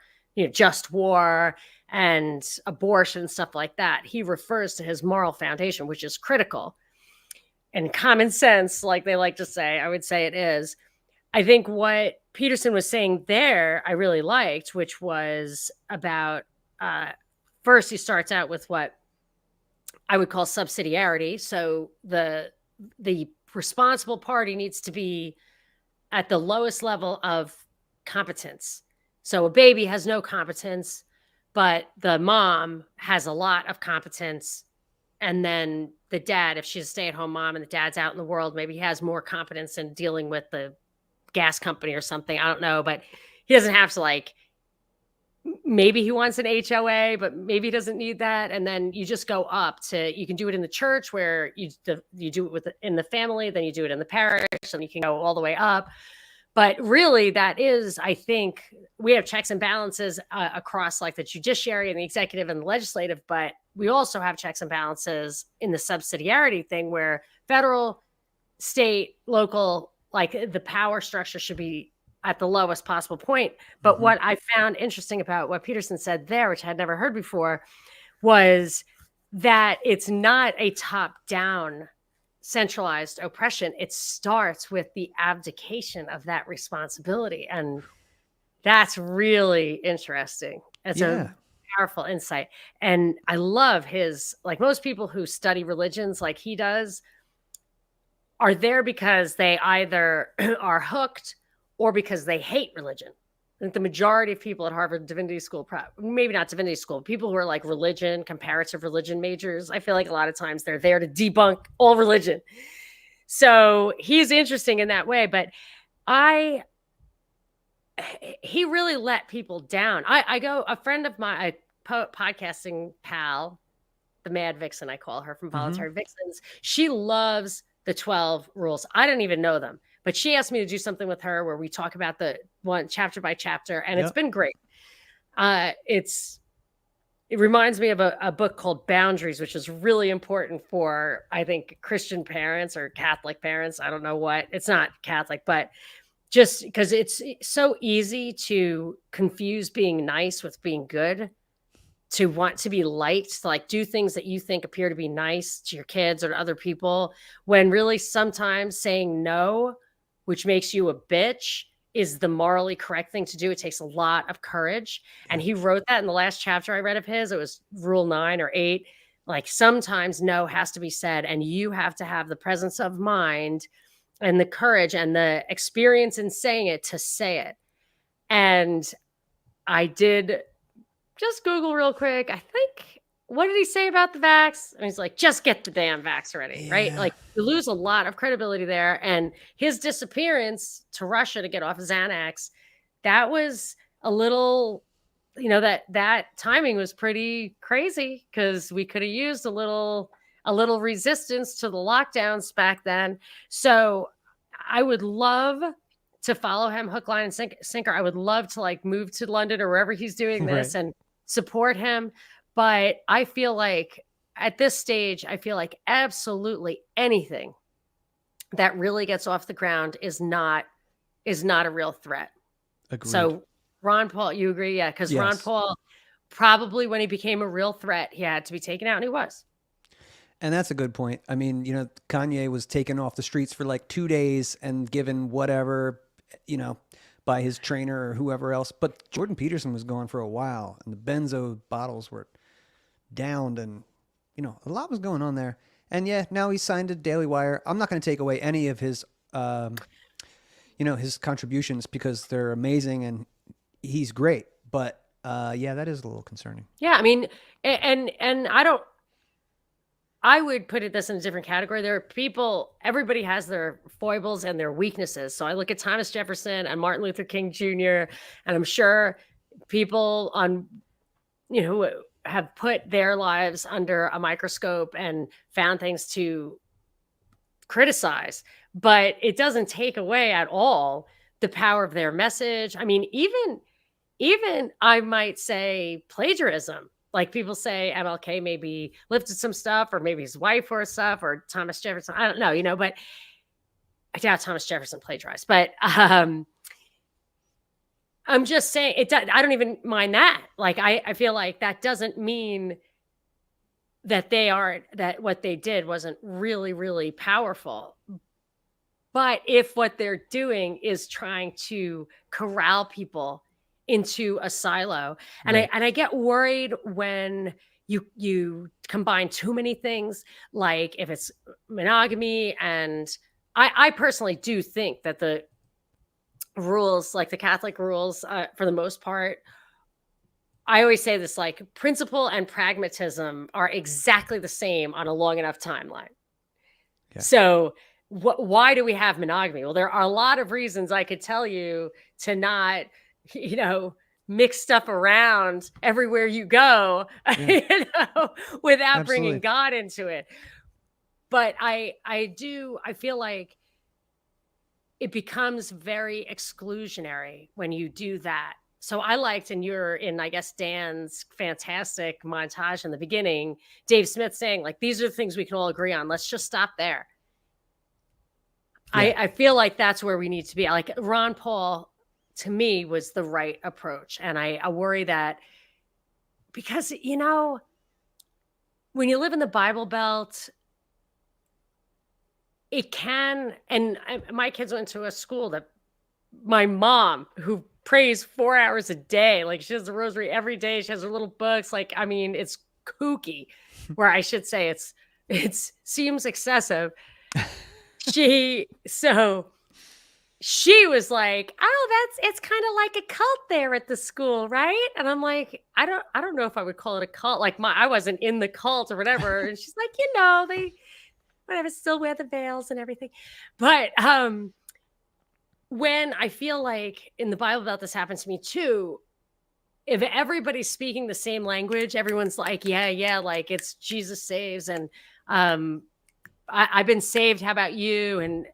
just war and abortion, stuff like that. He refers to his moral foundation, which is critical. And common sense, like they like to say, I would say it is. I think what Peterson was saying there, I really liked, which was about, first he starts out with what I would call subsidiarity. So the responsible party needs to be at the lowest level of competence. So a baby has no competence, but the mom has a lot of competence. And then the dad, if she's a stay-at-home mom and the dad's out in the world, maybe he has more competence in dealing with the gas company or something. I don't know, but he doesn't have to, like, maybe he wants an HOA, but maybe he doesn't need that. And then you just go up to, you can do it in the church where you do it in the family, then you do it in the parish, and you can go all the way up. But really, that is, I think, we have checks and balances across like the judiciary and the executive and the legislative, but we also have checks and balances in the subsidiarity thing where federal, state, local, like the power structure should be at the lowest possible point. But what I found interesting about what Peterson said there, which I had never heard before, was that it's not a top-down centralized oppression. It starts with the abdication of that responsibility. And that's really interesting. It's a powerful insight. And I love his, like most people who study religions like he does, are there because they either are hooked or because they hate religion. I think the majority of people at Harvard Divinity School, maybe not Divinity School, people who are like religion, comparative religion majors, I feel like a lot of times they're there to debunk all religion. So he's interesting in that way, but he really let people down. A friend of mine, a podcasting pal, the Mad Vixen, I call her, from Voluntary Vixens, she loves the 12 rules. I don't even know them, but she asked me to do something with her where we talk about the one chapter by chapter, and it's been great. It reminds me of a book called Boundaries, which is really important for, I think, Christian parents or Catholic parents. I don't know what. It's not Catholic, but just because it's so easy to confuse being nice with being good, to want to be liked, to like do things that you think appear to be nice to your kids or to other people, when really sometimes saying no, which makes you a bitch, is the morally correct thing to do. It takes a lot of courage. And he wrote that in the last chapter I read of his. It was rule 9 or 8. Like sometimes no has to be said, and you have to have the presence of mind and the courage and the experience in saying it to say it. And I did just Google real quick. I think, what did he say about the vax? And he's like, just get the damn vax ready, right? Like you lose a lot of credibility there. And his disappearance to Russia to get off Xanax, that was a little, that timing was pretty crazy because we could have used a little resistance to the lockdowns back then. So I would love to follow him hook, line, and sinker. I would love to like move to London or wherever he's doing this and support him. But I feel like at this stage, absolutely anything that really gets off the ground is not a real threat. Agreed. So Ron Paul, you agree? Yeah. Because Ron Paul, probably when he became a real threat, he had to be taken out, and he was. And that's a good point. I mean, Kanye was taken off the streets for like 2 days and given whatever, by his trainer or whoever else. But Jordan Peterson was gone for a while, and the benzo bottles were downed, and a lot was going on there. And now he's signed to Daily Wire. I'm not going to take away any of his his contributions because they're amazing and he's great. But that is a little concerning. Yeah, I mean, and I would put this in a different category. There are people, everybody has their foibles and their weaknesses. So I look at Thomas Jefferson and Martin Luther King Jr., and I'm sure people who have put their lives under a microscope and found things to criticize, but it doesn't take away at all the power of their message. I mean, even I might say plagiarism. Like people say MLK maybe lifted some stuff, or maybe his wife or stuff, or Thomas Jefferson. I don't know, but I doubt Thomas Jefferson plagiarized. But I'm just saying I don't even mind that. Like I feel like that doesn't mean that that what they did wasn't really, really powerful. But if what they're doing is trying to corral people into a silo, and I get worried when you combine too many things, like if it's monogamy, and I personally do think that the rules, like the Catholic rules, for the most part, I always say this, like principle and pragmatism are exactly the same on a long enough timeline. Yeah. So why do we have monogamy? Well, there are a lot of reasons I could tell you to not, mix stuff around everywhere you go, without bringing God into it. But I feel like it becomes very exclusionary when you do that. So I liked, and you're in, I guess, Dan's fantastic montage in the beginning, Dave Smith saying, like, these are the things we can all agree on. Let's just stop there. Yeah. I feel like that's where we need to be. Like Ron Paul, to me, was the right approach. And I worry that because, when you live in the Bible Belt, it can, and my kids went to a school that my mom, who prays 4 hours a day, like she does the rosary every day, she has her little books, like, I mean, it's kooky, where I should say it seems excessive. She was like, oh, it's kind of like a cult there at the school, right? And I'm like, I don't know if I would call it a cult. Like I wasn't in the cult or whatever. And she's like, they whatever, still wear the veils and everything. But when I feel like in the Bible Belt, this happens to me too. If everybody's speaking the same language, everyone's like, yeah, like it's Jesus saves, and I've been saved. How about you? And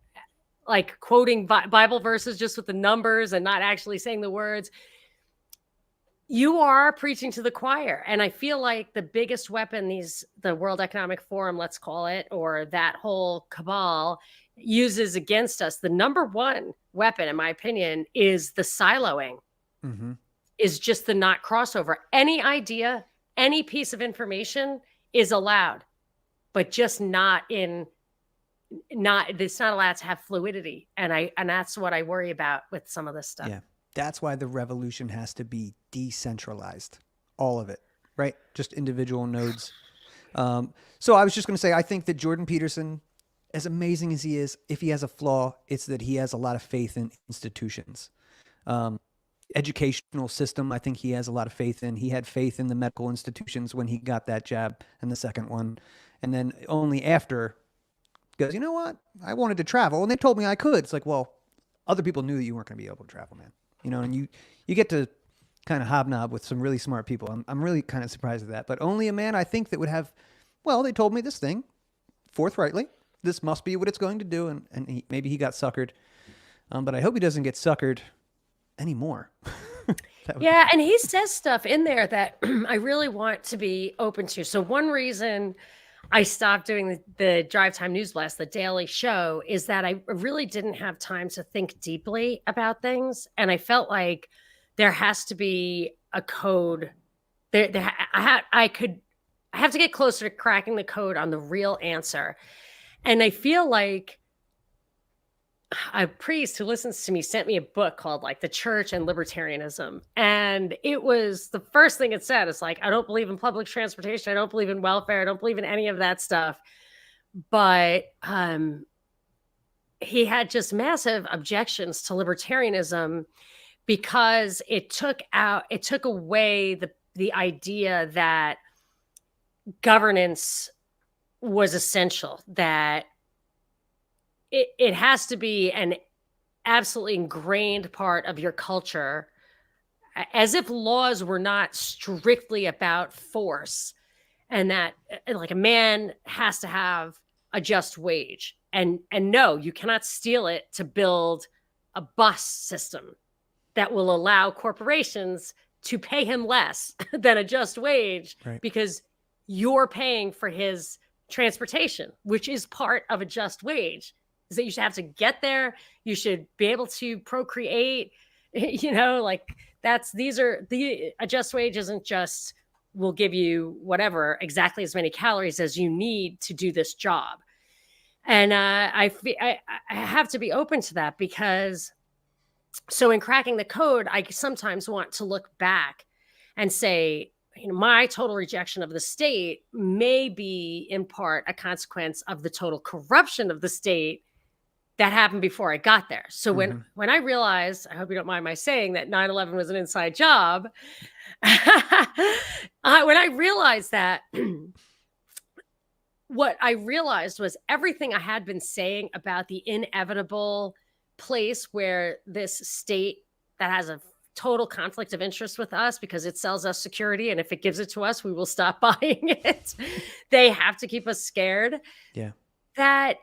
like quoting Bible verses just with the numbers and not actually saying the words. You are preaching to the choir. And I feel like the biggest weapon the World Economic Forum, let's call it, or that whole cabal uses against us, the number one weapon, in my opinion, is the siloing, is just the not crossover. Any idea, any piece of information is allowed, but just it's not allowed to have fluidity. And that's what I worry about with some of this stuff. Yeah. That's why the revolution has to be decentralized. All of it, right? Just individual nodes. So I was just going to say, I think that Jordan Peterson, as amazing as he is, if he has a flaw, it's that he has a lot of faith in institutions. Educational system, I think he has a lot of faith in. He had faith in the medical institutions when he got that jab and the second one. And then only after goes, you know what? I wanted to travel and they told me I could. It's like, well, other people knew that you weren't going to be able to travel, man. And you get to kind of hobnob with some really smart people. I'm really kind of surprised at that. But only a man, I think, that would have, well, they told me this thing forthrightly. This must be what it's going to do. And maybe he got suckered. But I hope he doesn't get suckered anymore. Yeah, and he says stuff in there that I really want to be open to. So one reason I stopped doing the Drive Time News Blast, the daily show, is that I really didn't have time to think deeply about things. And I felt like there has to be a code. I have to get closer to cracking the code on the real answer. And I feel like a priest who listens to me sent me a book called like The Church and Libertarianism. And it was the first thing it said. It's like, I don't believe in public transportation. I don't believe in welfare. I don't believe in any of that stuff. But he had just massive objections to libertarianism because it took away the idea that governance was essential, that it has to be an absolutely ingrained part of your culture, as if laws were not strictly about force, and that like a man has to have a just wage. And no, you cannot steal it to build a bus system that will allow corporations to pay him less than a just wage, right? Because you're paying for his transportation, which is part of a just wage. Is that you should have to get there. You should be able to procreate, like a just wage isn't just, we'll give you whatever, exactly as many calories as you need to do this job. And I have to be open to that because, so in cracking the code, I sometimes want to look back and say, my total rejection of the state may be in part a consequence of the total corruption of the state that happened before I got there. So when I realized, I hope you don't mind my saying that 9/11 was an inside job, when I realized that, what I realized was everything I had been saying about the inevitable place where this state that has a total conflict of interest with us because it sells us security, and if it gives it to us, we will stop buying it. They have to keep us scared. Yeah. That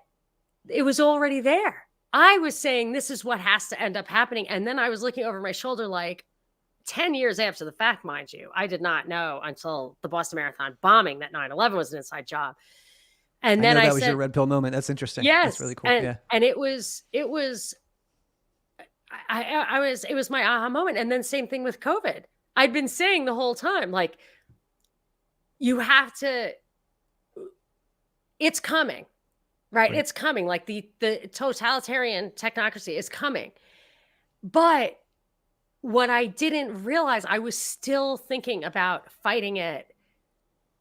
it was already there. I was saying this is what has to end up happening. And then I was looking over my shoulder like 10 years after the fact, mind you. I did not know until the Boston Marathon bombing that 9/11 was an inside job. And then I know I that was said, your red pill moment. That's interesting. yes, That's really cool. And it was my aha moment. And then same thing with COVID. I'd been saying the whole time, like, you have to, it's coming. Right? It's coming. Like the totalitarian technocracy is coming. But what I didn't realize, I was still thinking about fighting it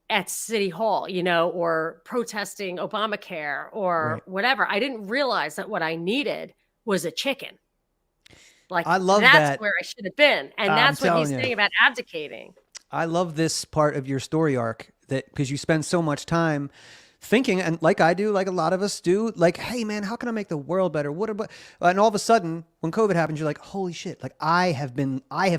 at City Hall, or protesting Obamacare or whatever. I didn't realize that what I needed was a chicken. Like, I love that's that. where I should have been. And that's what he's saying about abdicating. I love this part of your story arc, that because you spend so much time thinking, and like I do, like a lot of us do, like, hey man, how can I make the world better? What about, and all of a sudden when COVID happens, you're like, holy shit, like I have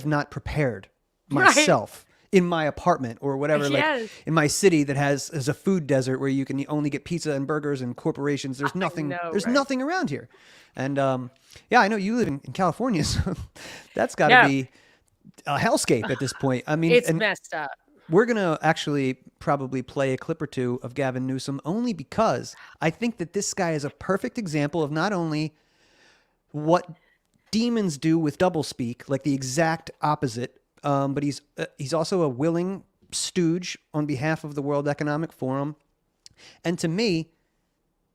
not prepared myself in my apartment or whatever, like in my city that has a food desert where you can only get pizza and burgers and corporations. There's nothing, nothing around here. And I know you live in California, so that's got to be a hellscape at this point. I mean, it's messed up. We're going to actually probably play a clip or two of Gavin Newsom only because I think that this guy is a perfect example of not only what demons do with doublespeak, like the exact opposite, but he's also a willing stooge on behalf of the World Economic Forum. And to me,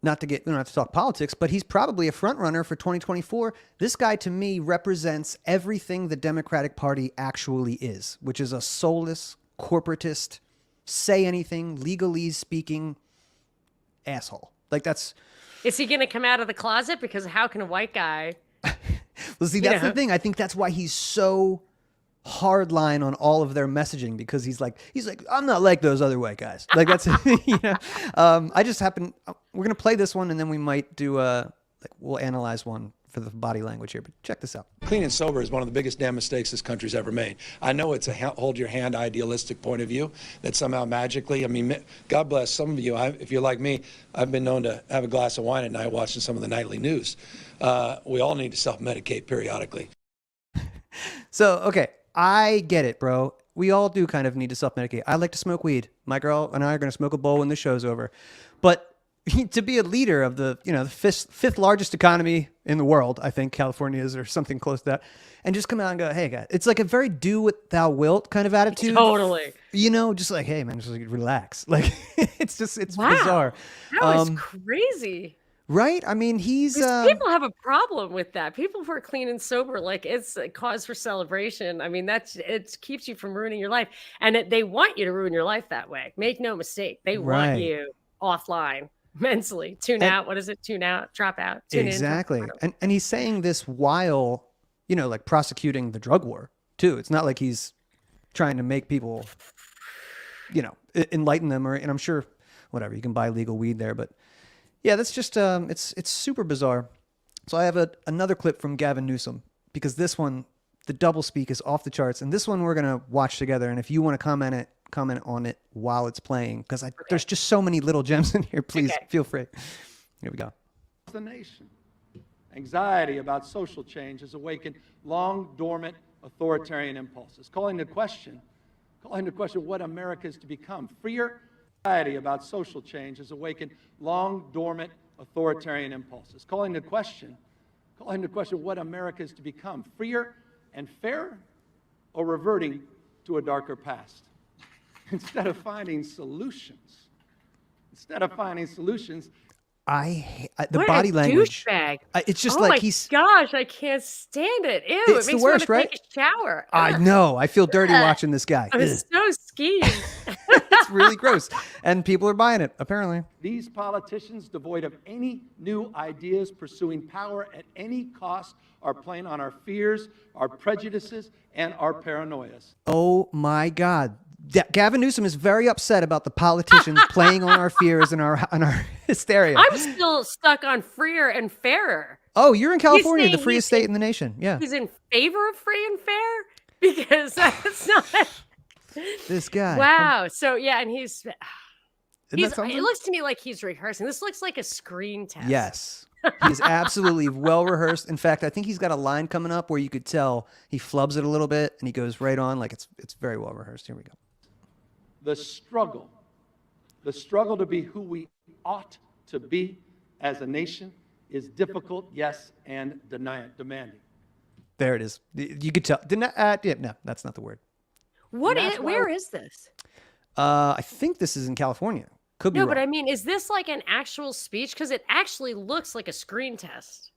we don't have to talk politics, but he's probably a front runner for 2024. This guy to me represents everything the Democratic Party actually is, which is a soulless, corporatist, say anything, legalese speaking asshole. Like that's. Is he going to come out of the closet? Because how can a white guy? Well, see, that's the thing. I think that's why he's so hardline on all of their messaging, because he's like, I'm not like those other white guys. Like that's, I just happen. We're gonna play this one, and then we might do we'll analyze one for the body language here, but check this out. Clean and sober is one of the biggest damn mistakes this country's ever made. I know it's a hold your hand idealistic point of view that somehow magically, I mean, God bless some of you. If you're like me, I've been known to have a glass of wine at night watching some of the nightly news. We all need to self-medicate periodically. So, okay, I get it, bro. We all do kind of need to self-medicate. I like to smoke weed. My girl and I are going to smoke a bowl when the show's over. But to be a leader of the fifth largest economy in the world, I think California is, or something close to that, and just come out and go, hey guys, it's like a very do what thou wilt kind of attitude. Totally. Just like, hey man, just like relax. Like it's bizarre. That was crazy. Right? I mean, people have a problem with that. People who are clean and sober, like it's a cause for celebration. I mean, it keeps you from ruining your life, and they want you to ruin your life that way. Make no mistake, they want you offline. Mentally, tune out. What is it? Tune out, drop out. Tune exactly. in, and he's saying this while, like prosecuting the drug war too. It's not like he's trying to make people, enlighten them, and I'm sure, whatever, you can buy legal weed there. But yeah, that's just, it's super bizarre. So I have another clip from Gavin Newsom, because this one, the doublespeak is off the charts. And this one we're going to watch together. And if you want to comment on it while it's playing, because there's just so many little gems in here. Please feel free. Here we go. The nation. Anxiety about social change has awakened long dormant authoritarian impulses, calling into question what America is to become. Freer. Anxiety about social change has awakened long dormant authoritarian impulses, calling into question what America is to become. Freer and fairer, or reverting to a darker past. Instead of finding solutions, the body language. Douchebag. It's just like gosh, I can't stand it. Ew, it's it makes the worst, me want right? to take a shower. I know. I feel dirty watching this guy. I'm so skeeved. It's really gross. And people are buying it, apparently. These politicians, devoid of any new ideas, pursuing power at any cost, are playing on our fears, our prejudices, and our paranoias. Oh my God. Gavin Newsom is very upset about the politicians playing on our fears and our hysteria. I'm still stuck on freer and fairer. Oh, you're in California, the freest state in the nation. Yeah. He's in favor of free and fair because that's not this guy. Wow. So yeah, and it something? looks to me like he's rehearsing. This looks like a screen test. Yes. He's absolutely well rehearsed. In fact, I think he's got a line coming up where you could tell he flubs it a little bit and he goes right on like it's very well rehearsed. Here we go. The struggle to be who we ought to be as a nation is difficult, yes, and demanding. There it is. You could tell. No, that's not the word. Where is this? I think this is in California. Could be No, wrong. but I mean, is this like an actual speech? Because it actually looks like a screen test.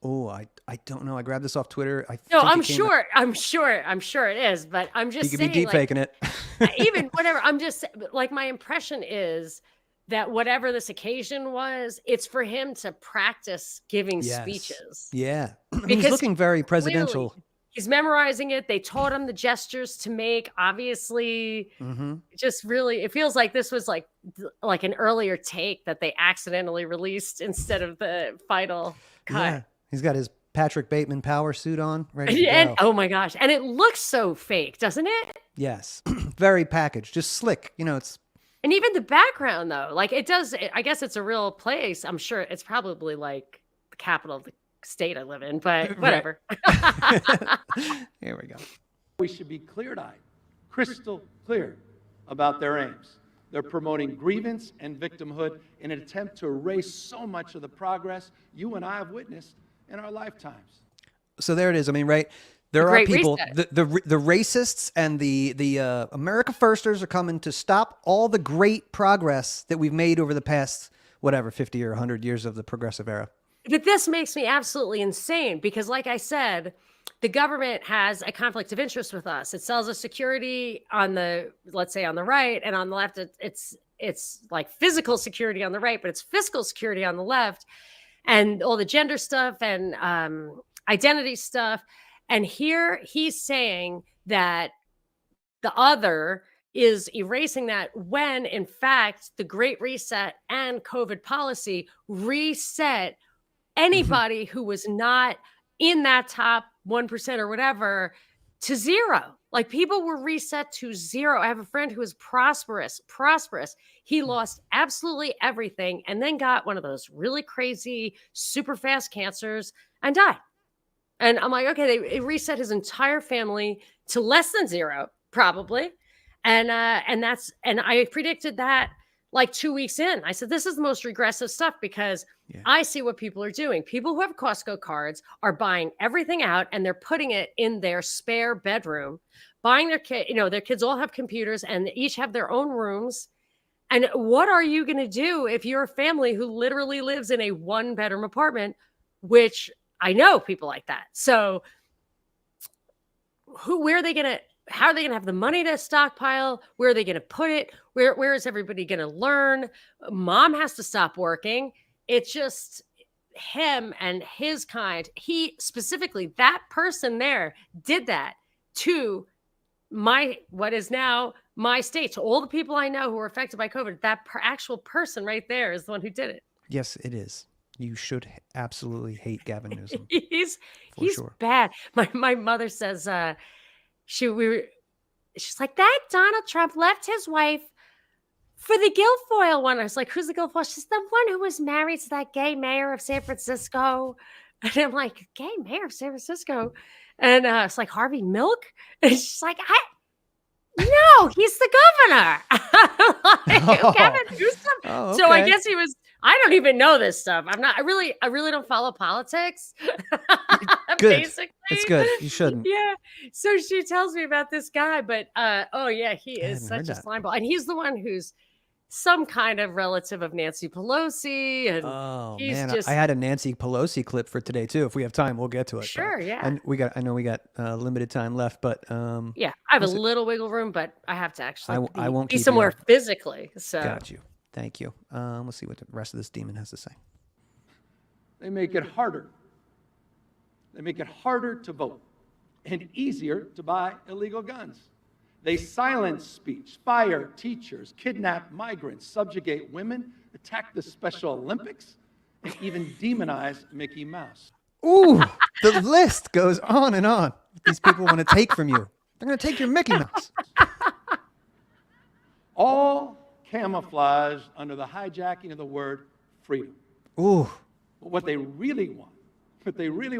Oh, I don't know. I grabbed this off Twitter. I'm sure it is, but I'm just saying. You could be deep faking it. Even whatever. I'm just like, my impression is that whatever this occasion was, it's for him to practice giving speeches. Yeah. Because he's looking very presidential. Clearly, he's memorizing it. They taught him the gestures to make, obviously. Just really, it feels like this was like an earlier take that they accidentally released instead of the final cut. Yeah. He's got his Patrick Bateman power suit on. Ready to And go. oh my gosh. And it looks so fake, doesn't it? Yes. Very packaged. Just slick. It's. And even the background, though, like it does, I guess it's a real place. I'm sure it's probably like the capital of the state I live in, but whatever. Here we go. We should be clear-eyed, crystal clear about their aims. They're promoting grievance and victimhood in an attempt to erase so much of the progress you and I have witnessed in our lifetimes. So there it is. I mean, right? There are people, the racists and the America Firsters are coming to stop all the great progress that we've made over the past, 50 or 100 years of the progressive era. But this makes me absolutely insane because, like I said, the government has a conflict of interest with us. It sells us security on let's say on the right, and on the left, it's like physical security on the right, but it's fiscal security on the left, and all the gender stuff and identity stuff. And here he's saying that the other is erasing that when, in fact, the Great Reset and COVID policy reset anybody who was not in that top 1% or whatever to zero. Like, people were reset to zero. I have a friend who is prosperous. He lost absolutely everything and then got one of those really crazy, super fast cancers and died. And I'm like, okay, they reset his entire family to less than zero, probably. And I predicted that like 2 weeks in. I said, this is the most regressive stuff because I see what people are doing. People who have Costco cards are buying everything out and they're putting it in their spare bedroom, buying their kids all have computers and they each have their own rooms. And what are you going to do if you're a family who literally lives in a 1-bedroom apartment, which I know people like that. So how are they going to have the money to stockpile? Where are they going to put it? Where is everybody going to learn? Mom has to stop working. It's just him and his kind. He specifically, that person there did that to what is now my state, to all the people I know who were affected by COVID. That actual person right there is the one who did it. Yes, it is. You should absolutely hate Gavin Newsom. He's sure. bad. My mother says she's like, that Donald Trump left his wife for the Guilfoyle one. I was like, who's the Guilfoyle? She's the one who was married to that gay mayor of San Francisco. And I'm like, gay mayor of San Francisco? And it's like Harvey Milk. And she's like, no, he's the governor. Like, Gavin Newsom. Oh, okay. So I guess he was. I don't even know this stuff. I really don't follow politics. Good. Basically. It's good. You shouldn't. Yeah. So she tells me about this guy, but he is such a slimeball. And he's the one who's some kind of relative of Nancy Pelosi, and Oh he's man, just I had a Nancy Pelosi clip for today too. If we have time, we'll get to it. Sure, yeah. And I know we got limited time left, but yeah. I have a little wiggle room, but I have to actually I won't be keep somewhere you. physically. So Got you. Thank you. Let's see what the rest of this demon has to say. They make it harder. They make it harder to vote and easier to buy illegal guns. They silence speech, fire teachers, kidnap migrants, subjugate women, attack the Special Olympics, and even demonize Mickey Mouse. Ooh, the list goes on and on. These people want to take from you. They're going to take your Mickey Mouse. All camouflaged under the hijacking of the word freedom. Ooh. But what they really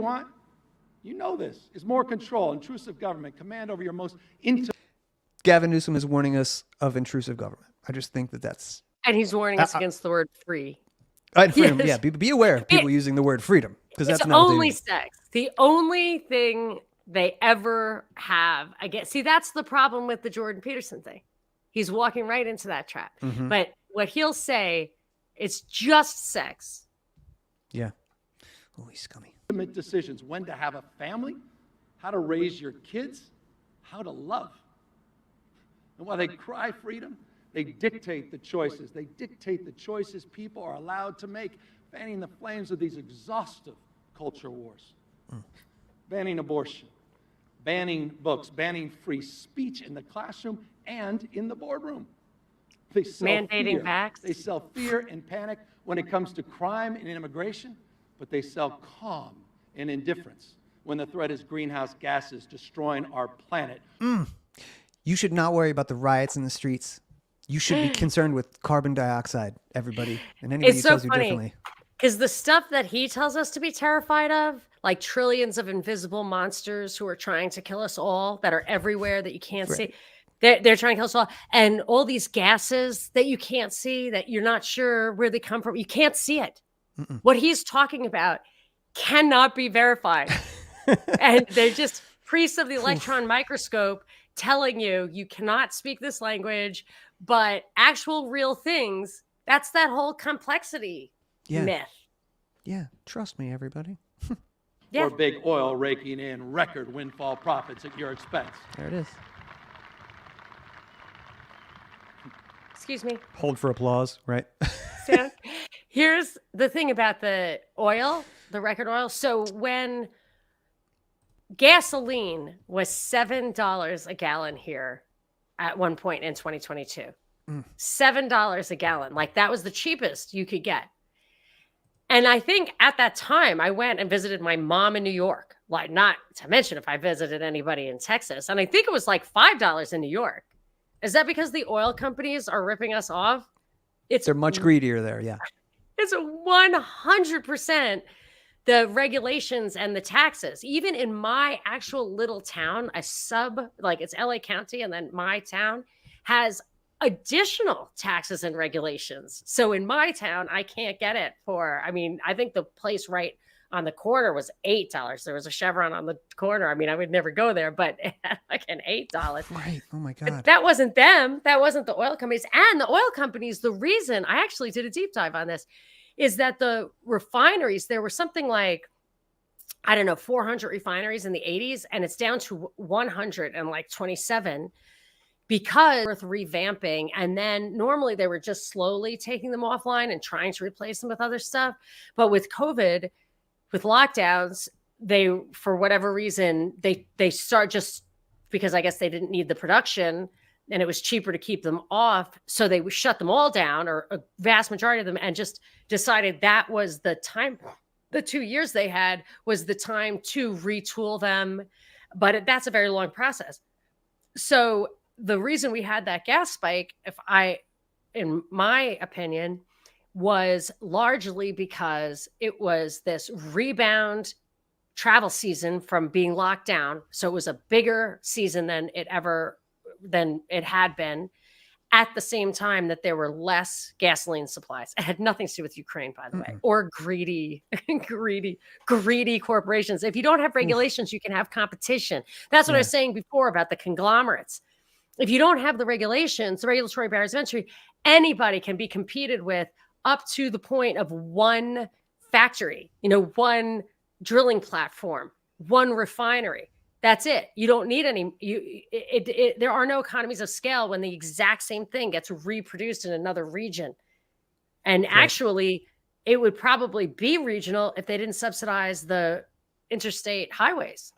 want, you know this, is more control, intrusive government, command over your most intimate. Gavin Newsom is warning us of intrusive government. I just think that's... And he's warning us against the word free. Freedom, Yes. yeah. Be aware of people using the word freedom, because that's It's not only sex. The only thing they ever have, I guess. See, that's the problem with the Jordan Peterson thing. He's walking right into that trap. Mhm. But what he'll say, it's just sex. Yeah. Oh, he's scummy. Decisions, when to have a family, how to raise your kids, how to love. And while they cry freedom, they dictate the choices. They dictate the choices people are allowed to make, fanning the flames of these exhaustive culture wars. Banning abortion, banning books, banning free speech in the classroom and in the boardroom. They sell Mandating fear. vax. They sell fear and panic when it comes to crime and immigration, but they sell calm and indifference when the threat is greenhouse gases destroying our planet. You should not worry about the riots in the streets. You should be concerned with carbon dioxide, everybody. And anybody It's who so tells you funny differently. because the stuff that he tells us to be terrified of, like trillions of invisible monsters who are trying to kill us all, that are everywhere that you can't see. They're trying to kill us all. And all these gases that you can't see, that you're not sure where they come from. You can't see it. What he's talking about cannot be verified. And they're just priests of the electron microscope telling you you cannot speak this language, but actual real things, that's that whole complexity myth. Yeah, trust me, everybody. Or big oil raking in record windfall profits at your expense. There it is. Excuse me. Hold for applause, right? So here's the thing about the oil, the record oil. So when gasoline was $7 a gallon here at one point in 2022, $7 a gallon, like that was the cheapest you could get. And I think at that time I went and visited my mom in New York, like not to mention if I visited anybody in Texas. And I think it was like $5 in New York. Is that because the oil companies are ripping us off? They're much greedier there, yeah. It's 100% the regulations and the taxes. Even in my actual little town, like it's LA County, and then my town has additional taxes and regulations. So in my town, I can't get it for, I think the place right on the corner was $8. There was a Chevron on the corner. I would never go there, but like an $8. Right. Oh my God. But that wasn't them. That wasn't the oil companies. And the oil companies, the reason I actually did a deep dive on this is that the refineries, there were something like, 400 refineries in the 80s, and it's down to 127 because worth revamping. And then normally they were just slowly taking them offline and trying to replace them with other stuff. But with COVID, with lockdowns, they, for whatever reason, they start just because I guess they didn't need the production and it was cheaper to keep them off. So they shut them all down, or a vast majority of them, and just decided that was the time. The 2 years they had was the time to retool them. But that's a very long process. So the reason we had that gas spike, in my opinion, was largely because it was this rebound travel season from being locked down. So it was a bigger season than it had been, at the same time that there were less gasoline supplies. It had nothing to do with Ukraine, by the way, or greedy corporations. If you don't have regulations, you can have competition. That's what I was saying before about the conglomerates. if you don't have the regulations, the regulatory barriers of entry, anybody can be competed with up to the point of one factory, one drilling platform, one refinery. That's it. You don't need any. There are no economies of scale when the exact same thing gets reproduced in another region. And actually, it would probably be regional if they didn't subsidize the interstate highways.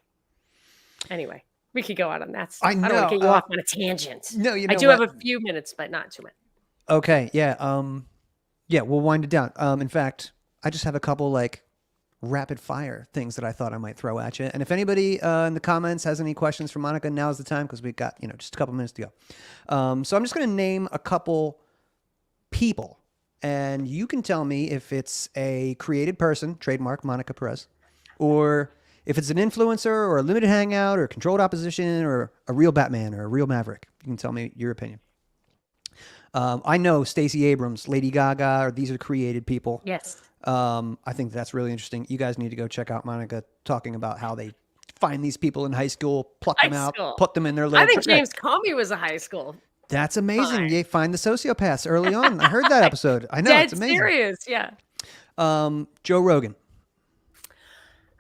Anyway, we could go on that stuff. I don't want to get you off on a tangent. No, I do have a few minutes, but not too much. Okay, yeah. Yeah, we'll wind it down. In fact, I just have a couple like rapid fire things that I thought I might throw at you. And if anybody in the comments has any questions for Monica, now's the time because we've got, just a couple minutes to go. So I'm just going to name a couple people and you can tell me if it's a created person, trademark Monica Perez, or if it's an influencer or a limited hangout or controlled opposition or a real Batman or a real Maverick. You can tell me your opinion. I know Stacey Abrams, Lady Gaga, or these are created people. Yes. I think that's really interesting. You guys need to go check out Monica talking about how they find these people in high school, pluck them out, put them in their little... I think James Comey was a high school. That's amazing. They find the sociopaths early on. I heard that episode. I know, it's amazing. Serious, yeah. Joe Rogan.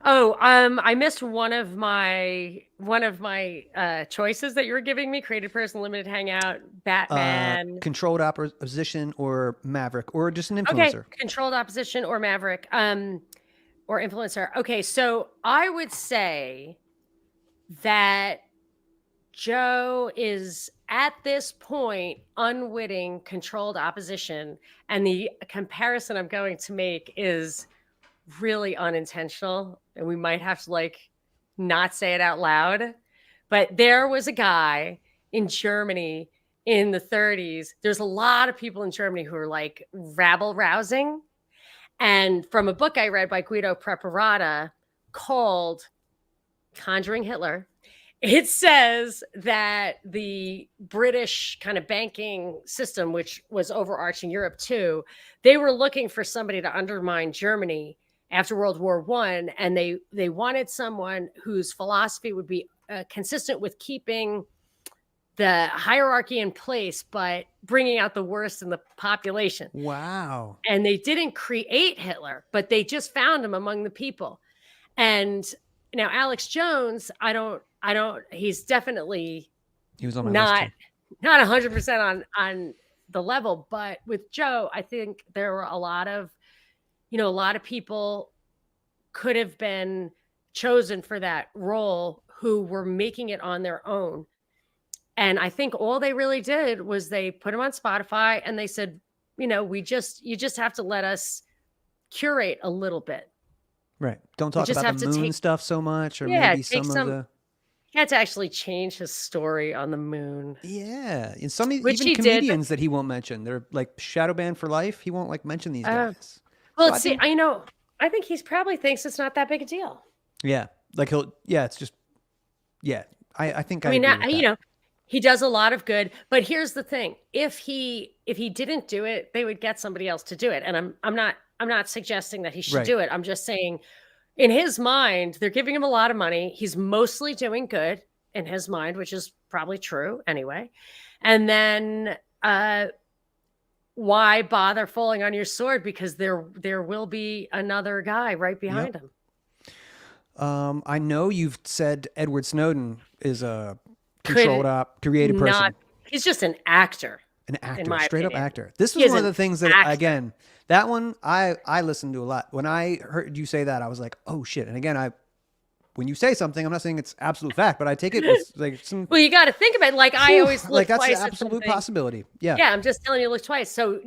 Oh, I missed one of my choices that you were giving me: created person, limited hangout, Batman, controlled opposition, or Maverick, or just an influencer. Okay, controlled opposition or Maverick, or influencer. Okay, so I would say that Joe is at this point unwitting controlled opposition, and the comparison I'm going to make is really unintentional, and we might have to not say it out loud, but there was a guy in Germany in the 30s. There's a lot of people in Germany who are rabble rousing, and from a book I read by Guido Preparata called Conjuring Hitler, it says that the British kind of banking system, which was overarching Europe too, they were looking for somebody to undermine Germany after World War I, and they wanted someone whose philosophy would be consistent with keeping the hierarchy in place, but bringing out the worst in the population. Wow. And they didn't create Hitler, but they just found him among the people. And now Alex Jones, he's definitely he was on my list too. Not 100% on the level, but with Joe, I think there were a lot of people could have been chosen for that role who were making it on their own. And I think all they really did was they put him on Spotify and they said, you just have to let us curate a little bit. Right. Don't talk about the moon stuff so much, or maybe some of the... He had to actually change his story on the moon. Yeah. And some even comedians that he won't mention. They're shadow banned for life. He won't mention these guys. Well, I think he probably thinks it's not that big a deal. Yeah. It's just, yeah. I think he does a lot of good, but here's the thing. If he didn't do it, they would get somebody else to do it. And I'm not suggesting that he should do it. I'm just saying in his mind, they're giving him a lot of money. He's mostly doing good in his mind, which is probably true anyway. And then, why bother falling on your sword? Because there will be another guy right behind him. I know you've said Edward Snowden is a controlled creative person. He's just an actor. An actor, straight up actor. This was one of the things that, again, that one I listened to a lot. When I heard you say that, I was like, oh shit. And again, when you say something, I'm not saying it's absolute fact, but I take it as some... Well, you got to think about it. I always look that's twice an absolute possibility. Yeah. Yeah, I'm just telling you, look twice. So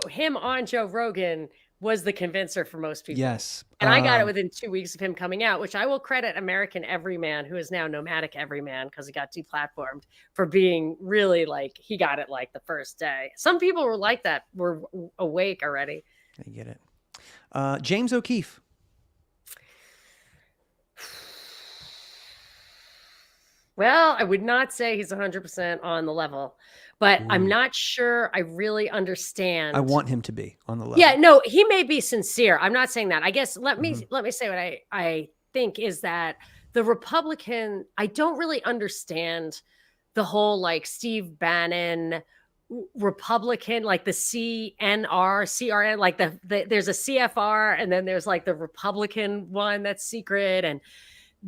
him on Joe Rogan was the convincer for most people. Yes. And I got it within 2 weeks of him coming out, which I will credit American Everyman, who is now Nomadic Everyman, because he got deplatformed, for being really he got it the first day. Some people were like that, were awake already. I get it. James O'Keefe. Well, I would not say he's 100% on the level, but I'm not sure I really understand. I want him to be on the level. Yeah, no, he may be sincere. I'm not saying that. I guess let me say what I think is that the Republican, I don't really understand the whole like Steve Bannon Republican, like the CRN, like there's a CFR and then there's like the Republican one that's secret, and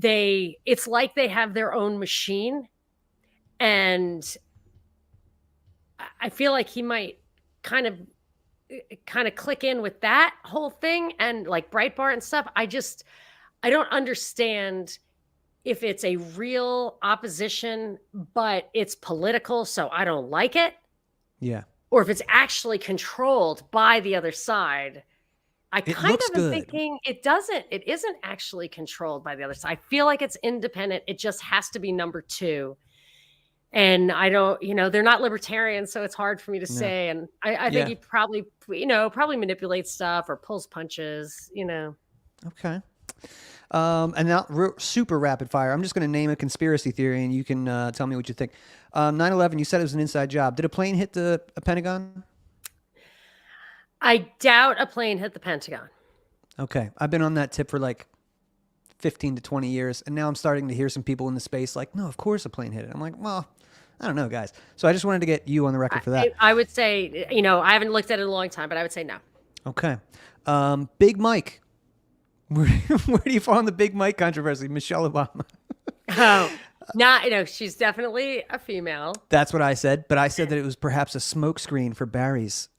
it's like they have their own machine. And I feel like he might kind of click in with that whole thing and like Breitbart and stuff. I don't understand if it's a real opposition, but it's political, so I don't like it. Yeah. Or if it's actually controlled by the other side. I kind of am thinking it isn't actually controlled by the other side. I feel like it's independent. It just has to be number two. And I don't, they're not libertarians, so it's hard for me to say. And I think he probably manipulates stuff or pulls punches, Okay. And now super rapid fire. I'm just going to name a conspiracy theory and you can tell me what you think. 9/11, you said it was an inside job. Did a plane hit a Pentagon? I doubt a plane hit the Pentagon. Okay. I've been on that tip for like 15 to 20 years. And now I'm starting to hear some people in the space like, no, of course a plane hit it. I'm like, well, I don't know, guys. So I just wanted to get you on the record for that. I would say, I haven't looked at it in a long time, but I would say no. Okay. Big Mike. Where do you fall on the Big Mike controversy? Michelle Obama. She's definitely a female. That's what I said, but I said that it was perhaps a smokescreen for Barry's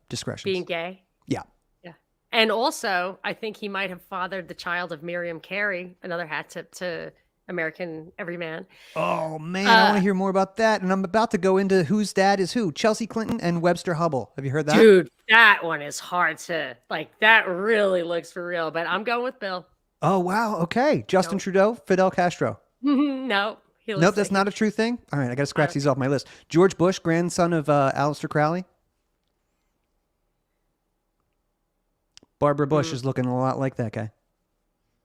discretion. Being gay? Yeah. Yeah. And also, I think he might have fathered the child of Miriam Carey, another hat tip to American Everyman. Oh, man, I want to hear more about that. And I'm about to go into whose dad is who. Chelsea Clinton and Webster Hubble. Have you heard that? Dude, that one is hard to, that really looks for real, but I'm going with Bill. Oh, wow. Okay. Justin Trudeau, Fidel Castro. No. Nope, that's not a true thing. All right, I got to scratch these off my list. George Bush, grandson of Aleister Crowley. Barbara Bush is looking a lot like that guy.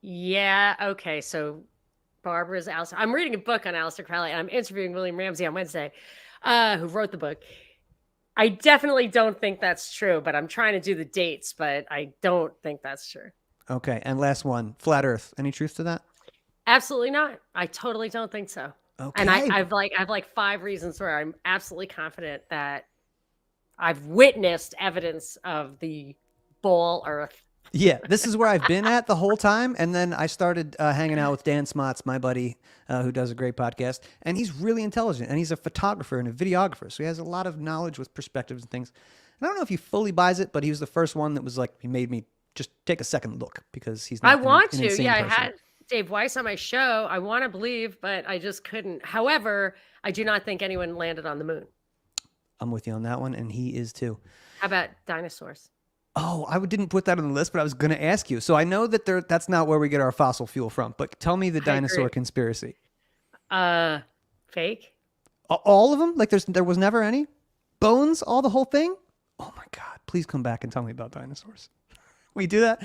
Yeah, okay, so Barbara's Aleister. I'm reading a book on Aleister Crowley, and I'm interviewing William Ramsey on Wednesday, who wrote the book. I definitely don't think that's true, but I'm trying to do the dates, but I don't think that's true. Okay, and last one, Flat Earth. Any truth to that? Absolutely not. I totally don't think so. Okay. And I've 5 reasons where I'm absolutely confident that I've witnessed evidence of the ball Earth. Yeah, this is where I've been at the whole time. And then I started hanging out with Dan Smots, my buddy, who does a great podcast. And he's really intelligent. And he's a photographer and a videographer. So he has a lot of knowledge with perspectives and things. And I don't know if he fully buys it, but he was the first one that was like, he made me just take a second look because he's not an insane person. I had Dave Weiss on my show. I want to believe, but I just couldn't. However, I do not think anyone landed on the moon. I'm with you on that one. And he is too. How about dinosaurs? Oh, I didn't put that on the list, but I was going to ask you. So I know that that's not where we get our fossil fuel from, but tell me the dinosaur conspiracy. Fake? All of them? Like there was never any? Bones? All the whole thing? Oh my God. Please come back and tell me about dinosaurs. We do that?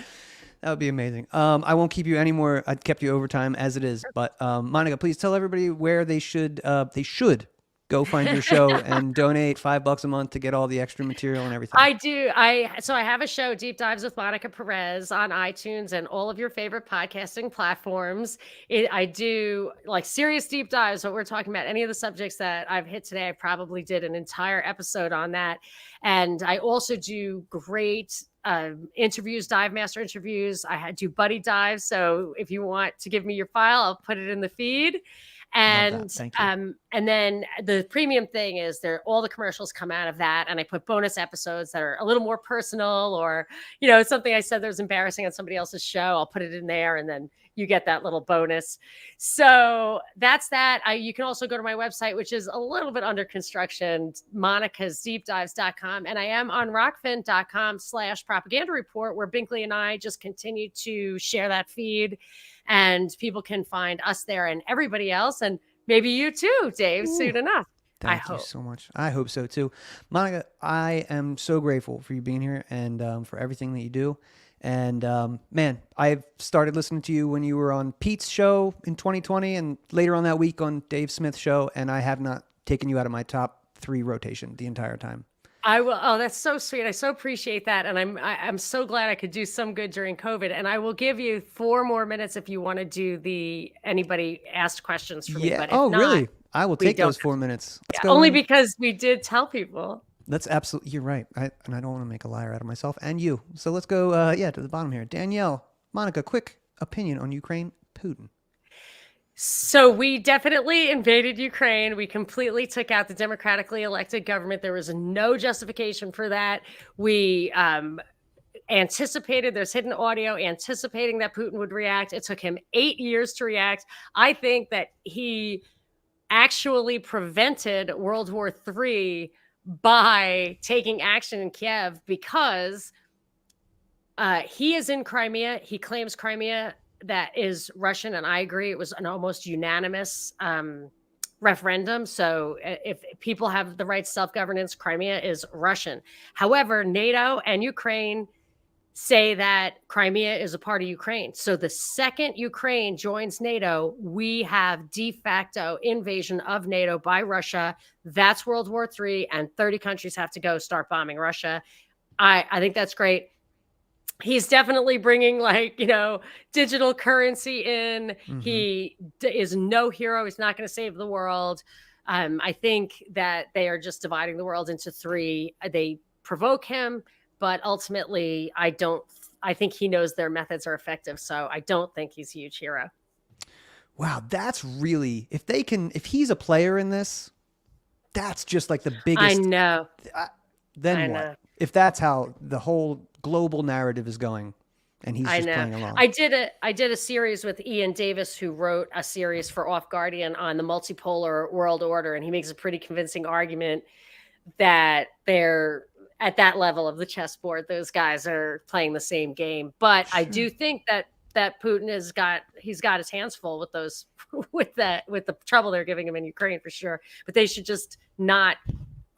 That would be amazing. I won't keep you anymore. I kept you overtime as it is, but Monica, please tell everybody where they should go find your show and donate $5 a month to get all the extra material and everything. I do. So I have a show, Deep Dives with Monica Perez, on iTunes and all of your favorite podcasting platforms. I do like serious deep dives. What we're talking about, any of the subjects that I've hit today, I probably did an entire episode on that. And I also do great interviews, dive master interviews. I do buddy dives. So if you want to give me your file, I'll put it in the feed. And then the premium thing is all the commercials come out of that, and I put bonus episodes that are a little more personal, or something I said that was embarrassing on somebody else's show. I'll put it in there, and then you get that little bonus. So that's that. You can also go to my website, which is a little bit under construction, monicasdeepdives.com, and I am on rockfin.com/propaganda report, where Binkley and I just continue to share that feed. And people can find us there and everybody else, and maybe you too, Dave, soon enough. Thank you so much. I hope so too. Monica, I am so grateful for you being here and for everything that you do. And man, I've started listening to you when you were on Pete's show in 2020 and later on that week on Dave Smith's show, and I have not taken you out of my top 3 rotation the entire time. I will. Oh, that's so sweet. I so appreciate that. And I'm so glad I could do some good during COVID. And I will give you 4 more minutes if you want to do anybody asked questions for me. But really? I will take those 4 minutes. Let's go Only in. because we did tell people. That's absolutely, you're right. And I don't want to make a liar out of myself and you. So let's go, to the bottom here. Danielle, Monica, quick opinion on Ukraine, Putin. So we definitely invaded Ukraine. We completely took out the democratically elected government. There was no justification for that. We anticipated, there's hidden audio anticipating that Putin would react. It took him 8 years to react. I think that he actually prevented World War III by taking action in Kiev because he is in Crimea. He claims Crimea that is Russian, and I agree. It was an almost unanimous referendum. So if people have the right to self-governance, Crimea is Russian. However, NATO and Ukraine say that Crimea is a part of Ukraine. So the second Ukraine joins NATO, we have de facto invasion of NATO by Russia. That's World War III, and 30 countries have to go start bombing Russia. I think that's great. He's definitely bringing digital currency in. Mm-hmm. He is no hero. He's not going to save the world. I think that they are just dividing the world into three. They provoke him, but ultimately I think he knows their methods are effective. So I don't think he's a huge hero. Wow. That's really, if he's a player in this, that's just like the biggest. I know. Then what? Know. If that's how the whole global narrative is going and he's just playing along. I did a series with Ian Davis, who wrote a series for Off Guardian on the multipolar world order. And he makes a pretty convincing argument that they're at that level of the chessboard. Those guys are playing the same game. But I do think that Putin he's got his hands full with those, with the trouble they're giving him in Ukraine for sure. But they should just not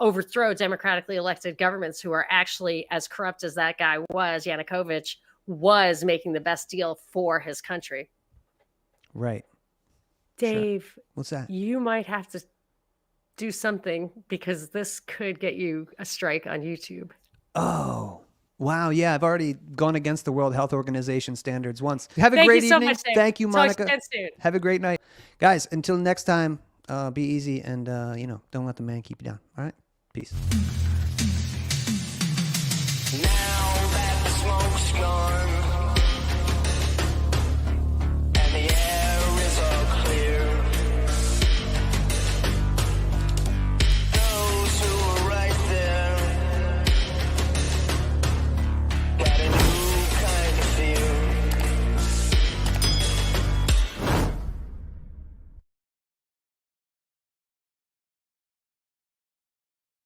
overthrow democratically elected governments who are actually as corrupt as that guy was. Yanukovych was making the best deal for his country. Right. Dave, sure. What's that? You might have to do something because this could get you a strike on YouTube. Oh, wow. Yeah, I've already gone against the World Health Organization standards once. Have a great evening. Thank you, Monica. Have a great night. Guys, until next time, be easy and, don't let the man keep you down. All right? Peace.